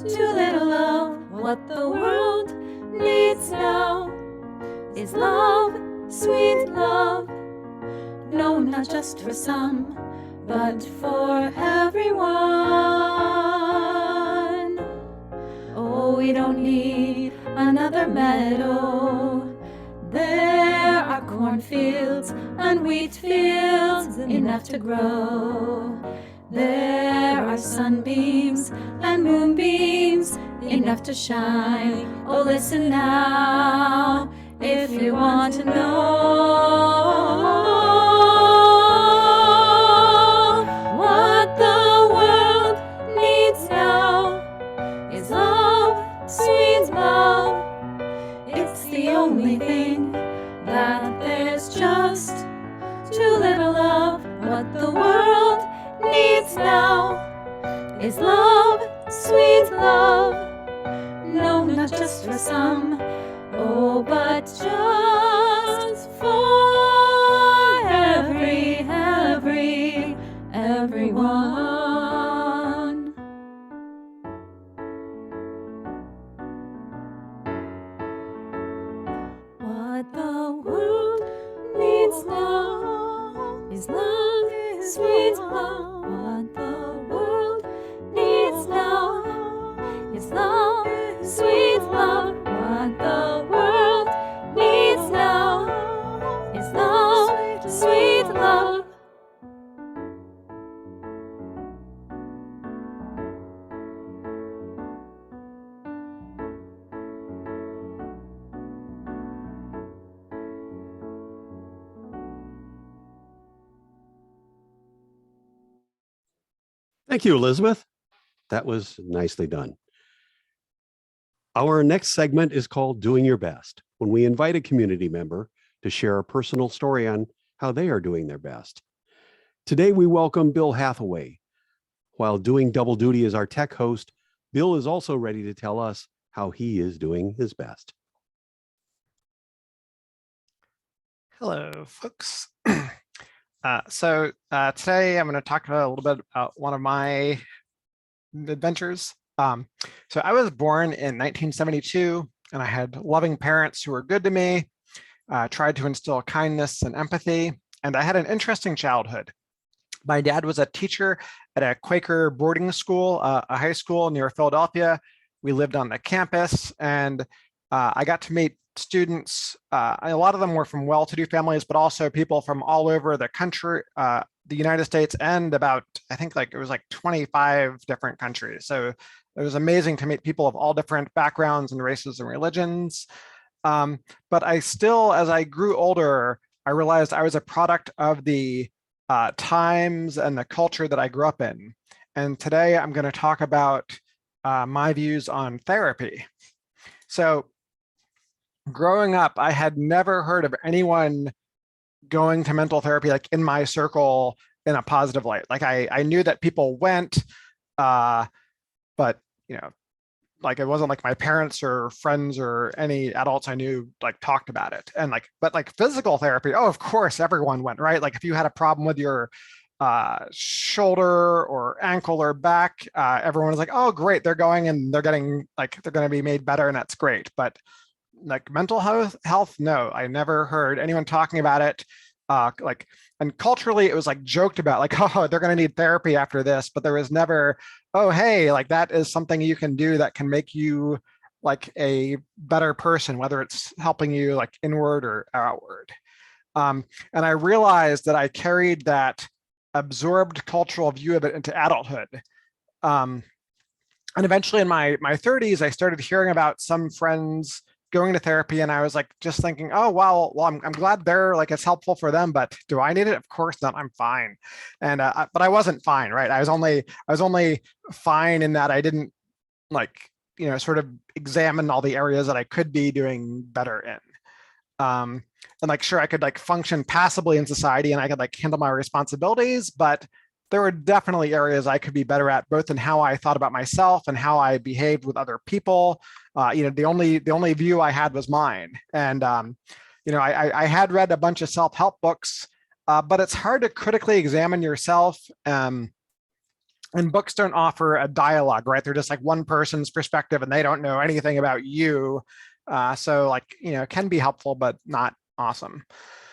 too little of. What the world needs now is love, sweet love. No, not just for some, but for everyone. Oh, we don't need another meadow. There are cornfields and wheat fields enough to grow. There are sunbeams and moonbeams enough to shine. Oh, listen now, if you want to know what the world needs now is love, sweet love. It's the only thing that there's just too little of. What the world needs now is love, sweet love. No, not just for some, oh, but just for everyone. What the world needs now is love, sweet love. What the world needs now is love, sweet love. What the world needs now is love, sweet love. Thank you, Elizabeth. That was nicely done. Our next segment is called Doing Your Best, when we invite a community member to share a personal story on how they are doing their best. Today, we welcome Bill Hathaway. While doing double duty as our tech host, Bill is also ready to tell us how he is doing his best. Hello, folks. Today I'm going to talk a little bit about one of my adventures. So I was born in 1972, and I had loving parents who were good to me, tried to instill kindness and empathy, and I had an interesting childhood. My dad was a teacher at a Quaker boarding school, a high school near Philadelphia. We lived on the campus, and I got to meet students. A lot of them were from well-to-do families, but also people from all over the country, the United States, and about, I think like it was like 25 different countries. So it was amazing to meet people of all different backgrounds and races and religions. But I still, as I grew older, I realized I was a product of the times and the culture that I grew up in. And today I'm going to talk about my views on therapy. So growing up, I had never heard of anyone going to mental therapy like in my circle in a positive light. Like I knew that people went, but like it wasn't like my parents or friends or any adults I knew like talked about it. And but physical therapy, oh, of course, everyone went, right? Like if you had a problem with your shoulder or ankle or back, everyone was like, oh, great, they're going and they're getting they're going to be made better, and that's great. But like mental health, no, I never heard anyone talking about it. And culturally, it was like joked about, like, oh, they're going to need therapy after this, but there was never, oh, hey, like that is something you can do that can make you like a better person, whether it's helping you like inward or outward. And I realized that I carried that absorbed cultural view of it into adulthood. And eventually in my 30s, I started hearing about some friends going to therapy, and I was like just thinking, oh well, I'm glad they're like it's helpful for them, but do I need it? Of course not. I'm fine. And but I wasn't fine, right? I was only fine in that I didn't sort of examine all the areas that I could be doing better in. And like sure, I could like function passively in society and I could like handle my responsibilities, but there were definitely areas I could be better at, both in how I thought about myself and how I behaved with other people. The only view I had was mine. And I had read a bunch of self-help books, but it's hard to critically examine yourself. And books don't offer a dialogue, right? They're just like one person's perspective, and they don't know anything about you. So it can be helpful, but not awesome.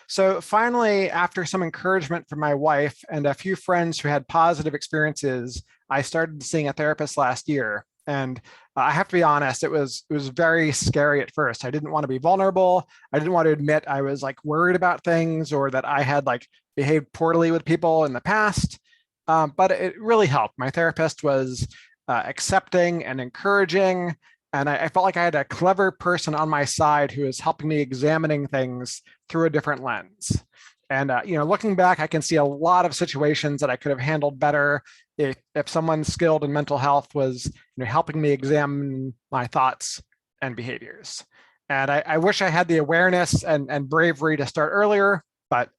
So finally, after some encouragement from my wife and a few friends who had positive experiences, I started seeing a therapist last year. And I have to be honest, it was very scary at first. I didn't want to be vulnerable. I didn't want to admit I was like worried about things or that I had like behaved poorly with people in the past. But it really helped. My therapist was accepting and encouraging. And I felt like I had a clever person on my side who was helping me examining things through a different lens. And looking back, I can see a lot of situations that I could have handled better if someone skilled in mental health was helping me examine my thoughts and behaviors. And I wish I had the awareness and bravery to start earlier, but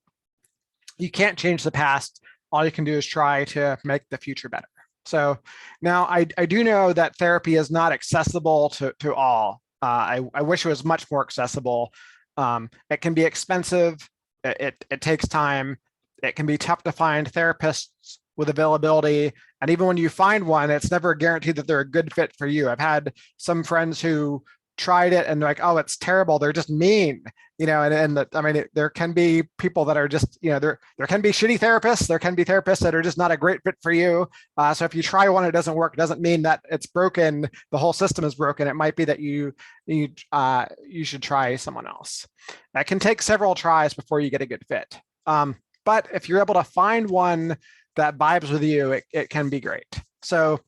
you can't change the past. All you can do is try to make the future better. So now I do know that therapy is not accessible to all. I wish it was much more accessible. It can be expensive. It takes time. It can be tough to find therapists with availability. And even when you find one, it's never guaranteed that they're a good fit for you. I've had some friends who tried it and they're like, oh, it's terrible. They're just mean, there can be people that are just, there can be shitty therapists. There can be therapists that are just not a great fit for you. So if you try one, it doesn't work. It doesn't mean that it's broken. The whole system is broken. It might be that you should try someone else. That can take several tries before you get a good fit. But if you're able to find one that vibes with you, it can be great. So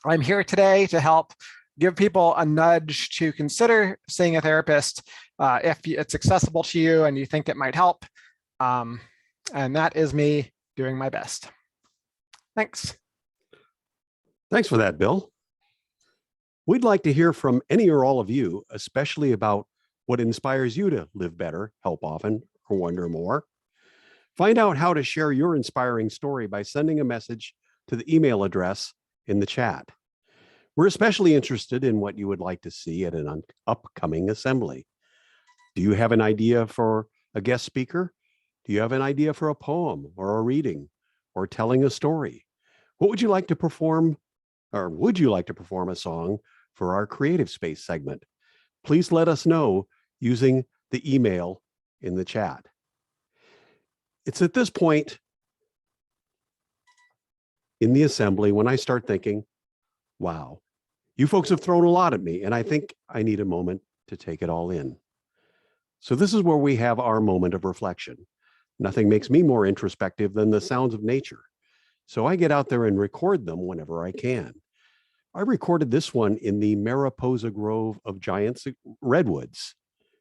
I'm here today to help give people a nudge to consider seeing a therapist if it's accessible to you and you think it might help. And that is me doing my best. Thanks. Thanks for that, Bill. We'd like to hear from any or all of you, especially about what inspires you to live better, help often, or wonder more. Find out how to share your inspiring story by sending a message to the email address in the chat. We're especially interested in what you would like to see at an upcoming assembly. Do you have an idea for a guest speaker? Do you have an idea for a poem or a reading or telling a story? What would you like to perform, or would you like to perform a song for our Creative Space segment? Please let us know using the email in the chat. It's at this point in the assembly when I start thinking, wow, you folks have thrown a lot at me, and I think I need a moment to take it all in. So this is where we have our moment of reflection. Nothing makes me more introspective than the sounds of nature. So I get out there and record them whenever I can. I recorded this one in the Mariposa Grove of giant redwoods,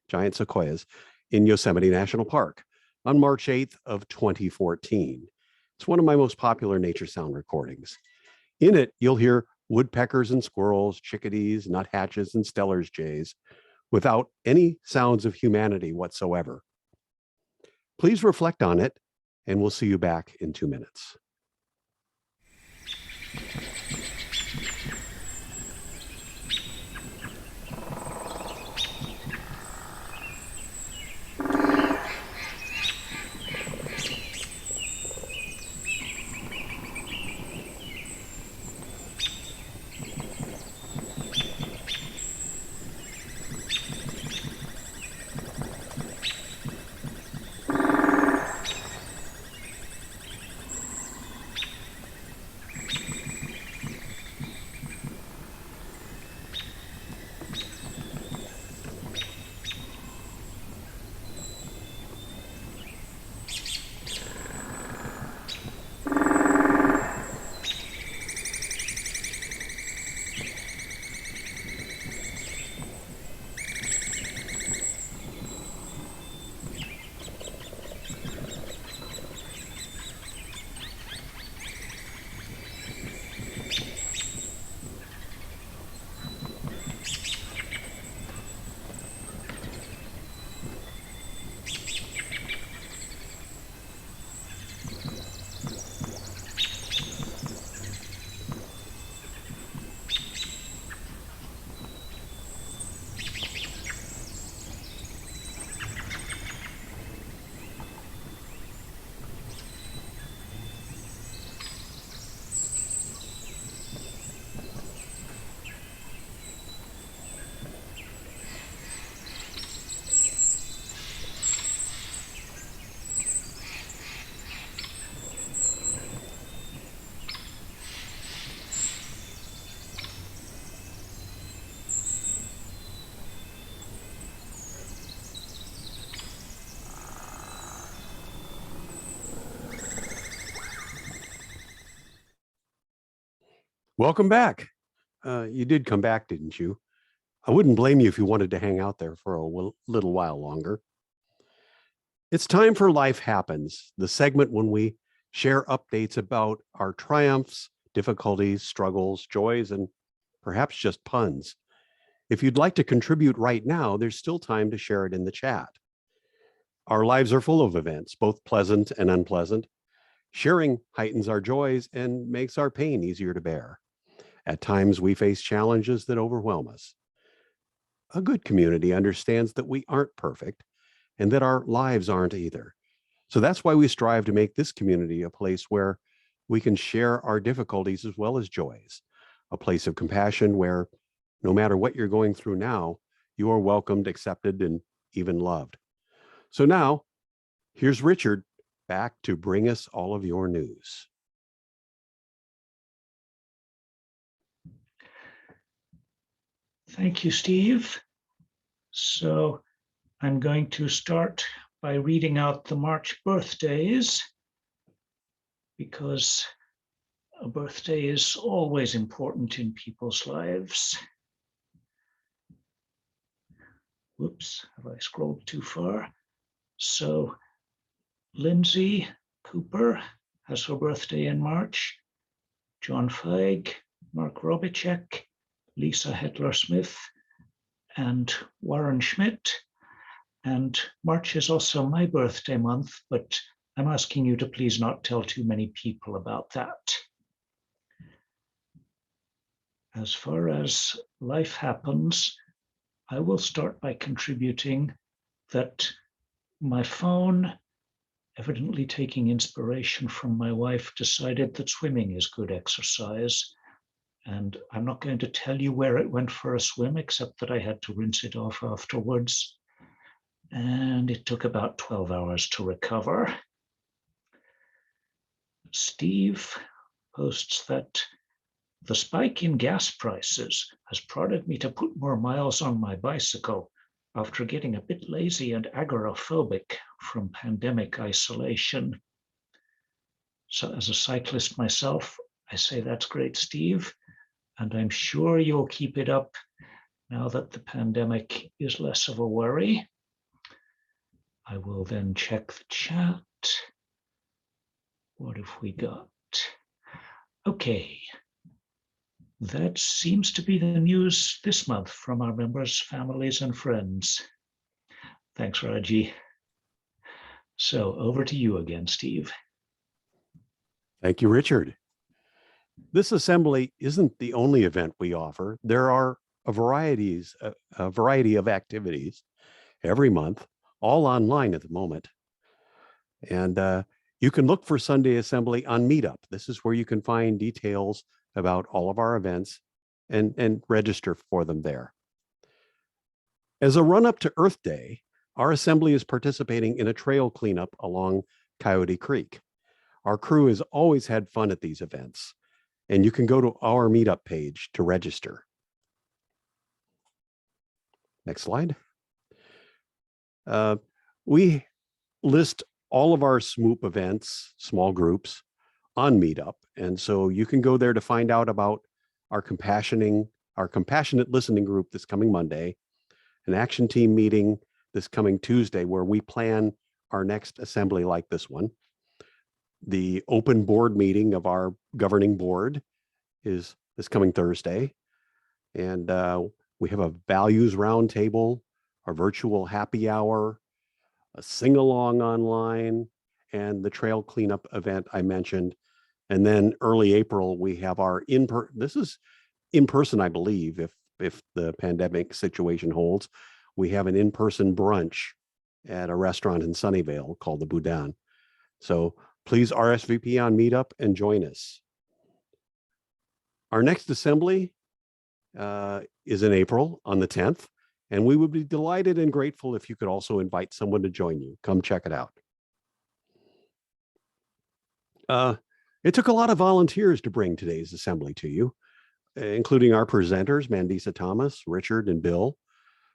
giant sequoias, in Yosemite National Park on March 8th of 2014. It's one of my most popular nature sound recordings. In it, you'll hear woodpeckers and squirrels, chickadees, nuthatches, and Steller's jays, without any sounds of humanity whatsoever. Please reflect on it, and we'll see you back in 2 minutes. Welcome back. You did come back, didn't you? I wouldn't blame you if you wanted to hang out there for a little while longer. It's time for Life Happens, the segment when we share updates about our triumphs, difficulties, struggles, joys, and perhaps just puns. If you'd like to contribute right now, there's still time to share it in the chat. Our lives are full of events, both pleasant and unpleasant. Sharing heightens our joys and makes our pain easier to bear. At times, we face challenges that overwhelm us. A good community understands that we aren't perfect and that our lives aren't either. So that's why we strive to make this community a place where we can share our difficulties as well as joys, a place of compassion where no matter what you're going through now, you are welcomed, accepted, and even loved. So now, here's Richard back to bring us all of your news. Thank you, Steve. So I'm going to start by reading out the March birthdays, because a birthday is always important in people's lives. Whoops, have I scrolled too far? So Lindsay Cooper has her birthday in March. John Feig, Mark Robichek, Lisa Hedler-Smith, and Warren Schmidt. And March is also my birthday month, but I'm asking you to please not tell too many people about that. As far as life happens, I will start by contributing that My phone, evidently taking inspiration from my wife, decided that swimming is good exercise. And I'm not going to tell you where it went for a swim, except that I had to rinse it off afterwards. And it took about 12 hours to recover. Steve posts that the spike in gas prices has prodded me to put more miles on my bicycle after getting a bit lazy and agoraphobic from pandemic isolation. So as a cyclist myself, I say that's great, Steve, and I'm sure you'll keep it up now that the pandemic is less of a worry. I will then check the chat. What have we got? Okay. That seems to be the news this month from our members, families, and friends. Thanks, Raji. So over to you again, Steve. Thank you, Richard. This assembly isn't the only event we offer. There are a variety of activities every month, all online at the moment. And you can look for Sunday Assembly on Meetup. This is where you can find details about all of our events and register for them there. As a run-up to Earth Day, our assembly is participating in a trail cleanup along Coyote Creek. Our crew has always had fun at these events, and you can go to our Meetup page to register. Next slide. We list all of our SMOOP events, small groups, on Meetup. And so you can go there to find out about our compassionate listening group this coming Monday, an action team meeting this coming Tuesday where we plan our next assembly like this one. The open board meeting of our governing board is this coming Thursday. And we have a values roundtable, our virtual happy hour, a sing-along online, and the trail cleanup event I mentioned. And then early April, we have our this is in person, I believe, if the pandemic situation holds. We have an in-person brunch at a restaurant in Sunnyvale called the Boudin. So please RSVP on Meetup and join us. Our next assembly is in April on the 10th, and we would be delighted and grateful if you could also invite someone to join you. Come check it out. It took a lot of volunteers to bring today's assembly to you, including our presenters, Mandisa Thomas, Richard, and Bill,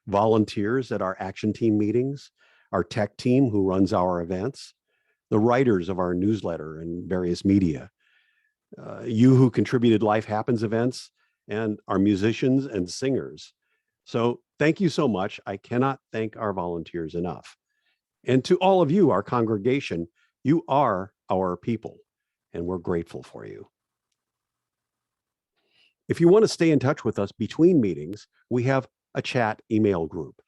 volunteers at our action team meetings, our tech team who runs our events, the writers of our newsletter and various media, you who contributed Life Happens events, and our musicians and singers. So thank you so much. I cannot thank our volunteers enough. And to all of you, our congregation, you are our people, and we're grateful for you. If you want to stay in touch with us between meetings, we have a chat email group.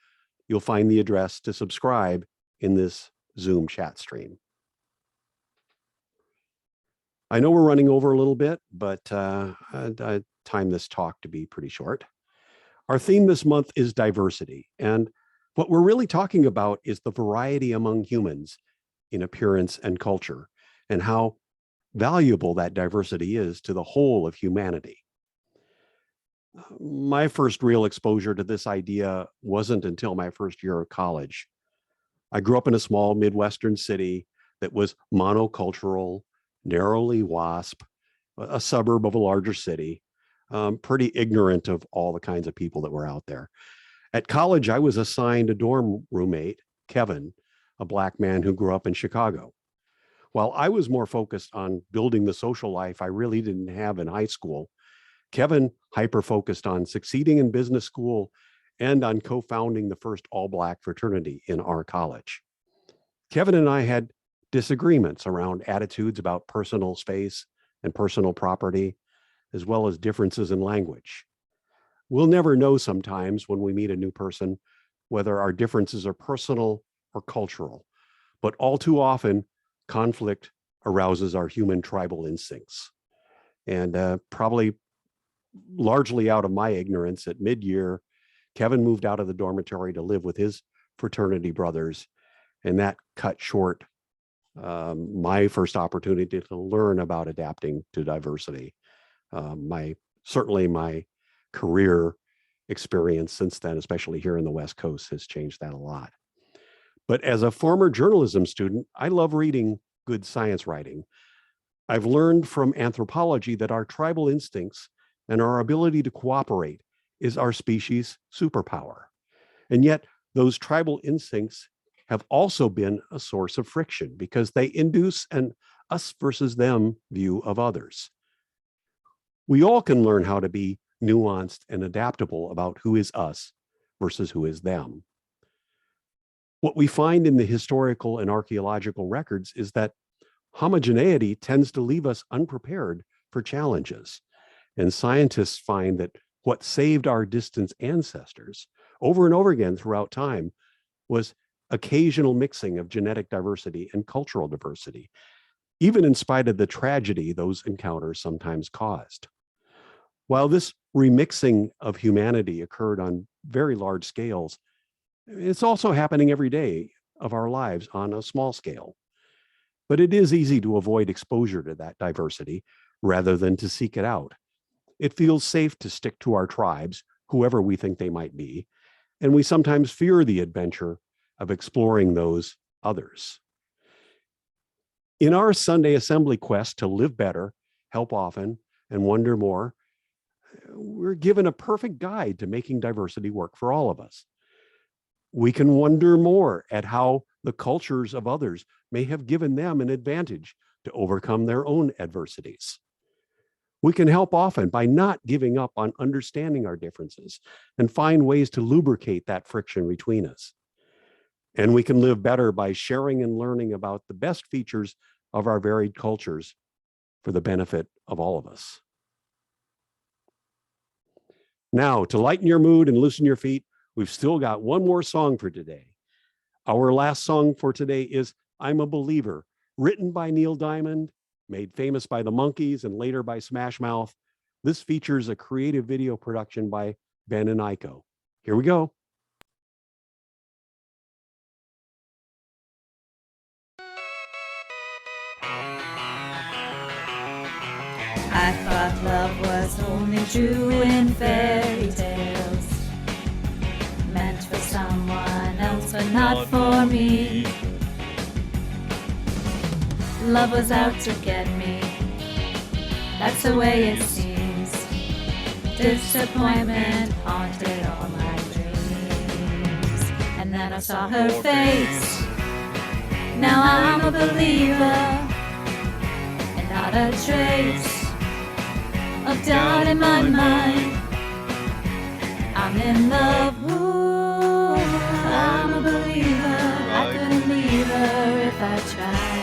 You'll find the address to subscribe in this Zoom chat stream. I know we're running over a little bit, but I timed this talk to be pretty short. Our theme this month is diversity. And what we're really talking about is the variety among humans in appearance and culture, and how valuable that diversity is to the whole of humanity. My first real exposure to this idea wasn't until my first year of college. I grew up in a small Midwestern city that was monocultural, narrowly WASP, a suburb of a larger city, pretty ignorant of all the kinds of people that were out there. At college, I was assigned a dorm roommate, Kevin, a Black man who grew up in Chicago. While I was more focused on building the social life I really didn't have in high school, Kevin hyper-focused on succeeding in business school and on co-founding the first all-Black fraternity in our college. Kevin and I had disagreements around attitudes about personal space and personal property, as well as differences in language. We'll never know sometimes when we meet a new person whether our differences are personal or cultural, but all too often, conflict arouses our human tribal instincts. And probably largely out of my ignorance, at mid-year, Kevin moved out of the dormitory to live with his fraternity brothers, And that cut short my first opportunity to learn about adapting to diversity. Certainly my career experience since then, especially here in the West Coast, has changed that a lot. But as a former journalism student, I love reading good science writing. I've learned from anthropology that our tribal instincts and our ability to cooperate is our species' superpower. And yet those tribal instincts have also been a source of friction because they induce an us versus them view of others. We all can learn how to be nuanced and adaptable about who is us versus who is them. What we find in the historical and archaeological records is that homogeneity tends to leave us unprepared for challenges. And scientists find that what saved our distant ancestors over and over again throughout time was occasional mixing of genetic diversity and cultural diversity, even in spite of the tragedy those encounters sometimes caused. While this remixing of humanity occurred on very large scales, it's also happening every day of our lives on a small scale. But it is easy to avoid exposure to that diversity rather than to seek it out. It feels safe to stick to our tribes, whoever we think they might be, and we sometimes fear the adventure of exploring those others. In our Sunday Assembly quest to live better, help often, and wonder more, we're given a perfect guide to making diversity work for all of us. We can wonder more at how the cultures of others may have given them an advantage to overcome their own adversities. We can help often by not giving up on understanding our differences and find ways to lubricate that friction between us. And we can live better by sharing and learning about the best features of our varied cultures for the benefit of all of us. Now, to lighten your mood and loosen your feet, we've still got one more song for today. Our last song for today is I'm a Believer, written by Neil Diamond, made famous by the Monkees and later by Smash Mouth. This features a creative video production by Ben and Iko. Here we go. I thought love was only true in fairy tales, meant for someone else but not for me. Love was out to get me, that's the way it seems. Disappointment haunted all my dreams. And then I saw her face, now I'm a believer, and not a trace of doubt in my mind. I'm in love, ooh, I'm a believer. I couldn't leave her if I tried.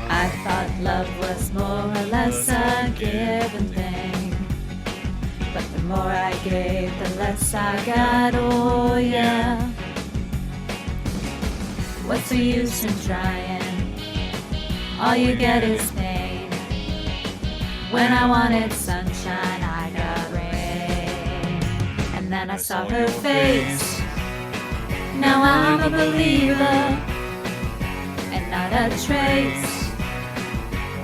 I thought love was more or less a given thing, but the more I gave, the less I got, oh yeah. What's the use in trying? All you get is pain. When I wanted sunshine, I got rain. And then I saw her face, now I'm a believer, and not a trace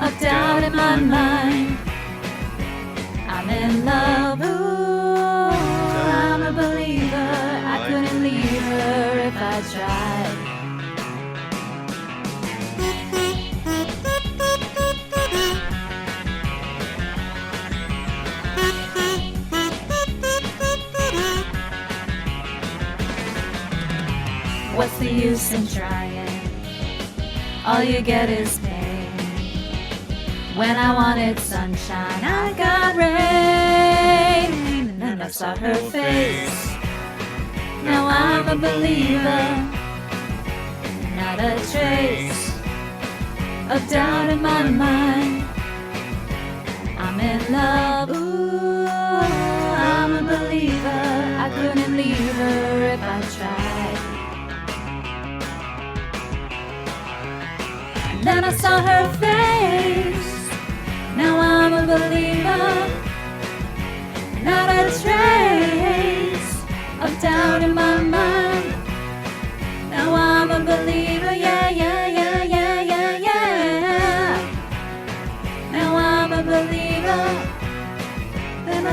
of doubt in my mind. I'm in love, ooh, I'm a believer. I couldn't leave her if I tried. What's the use in trying? All you get is pain. When I wanted sunshine, I got rain. And then I saw her face, now I'm a believer, not a trace of doubt in my mind. I'm in love, ooh, I'm a believer. I couldn't leave her if I tried. Then I saw her face, now I'm a believer, not a trace of doubt in my mind.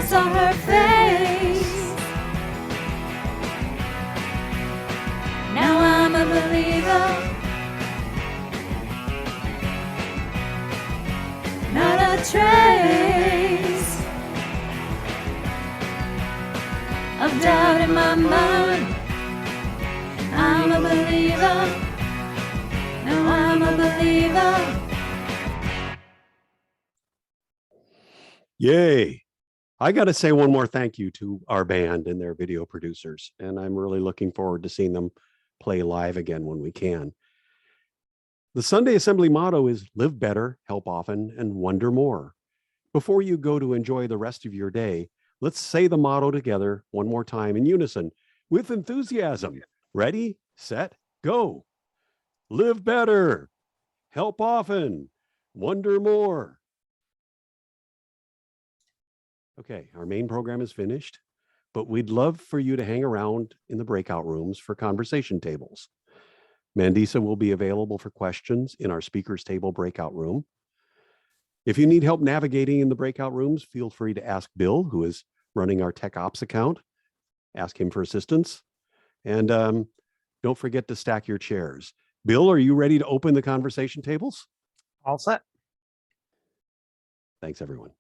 I saw her face. Now I'm a believer, not a trace of doubt in my mind. I'm a believer, now I'm a believer. Yay. I got to say one more thank you to our band and their video producers. And I'm really looking forward to seeing them play live again when we can. The Sunday Assembly motto is live better, help often, and wonder more. Before you go to enjoy the rest of your day, let's say the motto together one more time in unison with enthusiasm. Ready, set, go. Live better, help often, wonder more. Okay, our main program is finished, but we'd love for you to hang around in the breakout rooms for conversation tables. Mandisa will be available for questions in our speakers table breakout room. If you need help navigating in the breakout rooms, feel free to ask Bill, who is running our Tech Ops account. Ask him for assistance. And don't forget to stack your chairs. Bill, are you ready to open the conversation tables? All set. Thanks, everyone.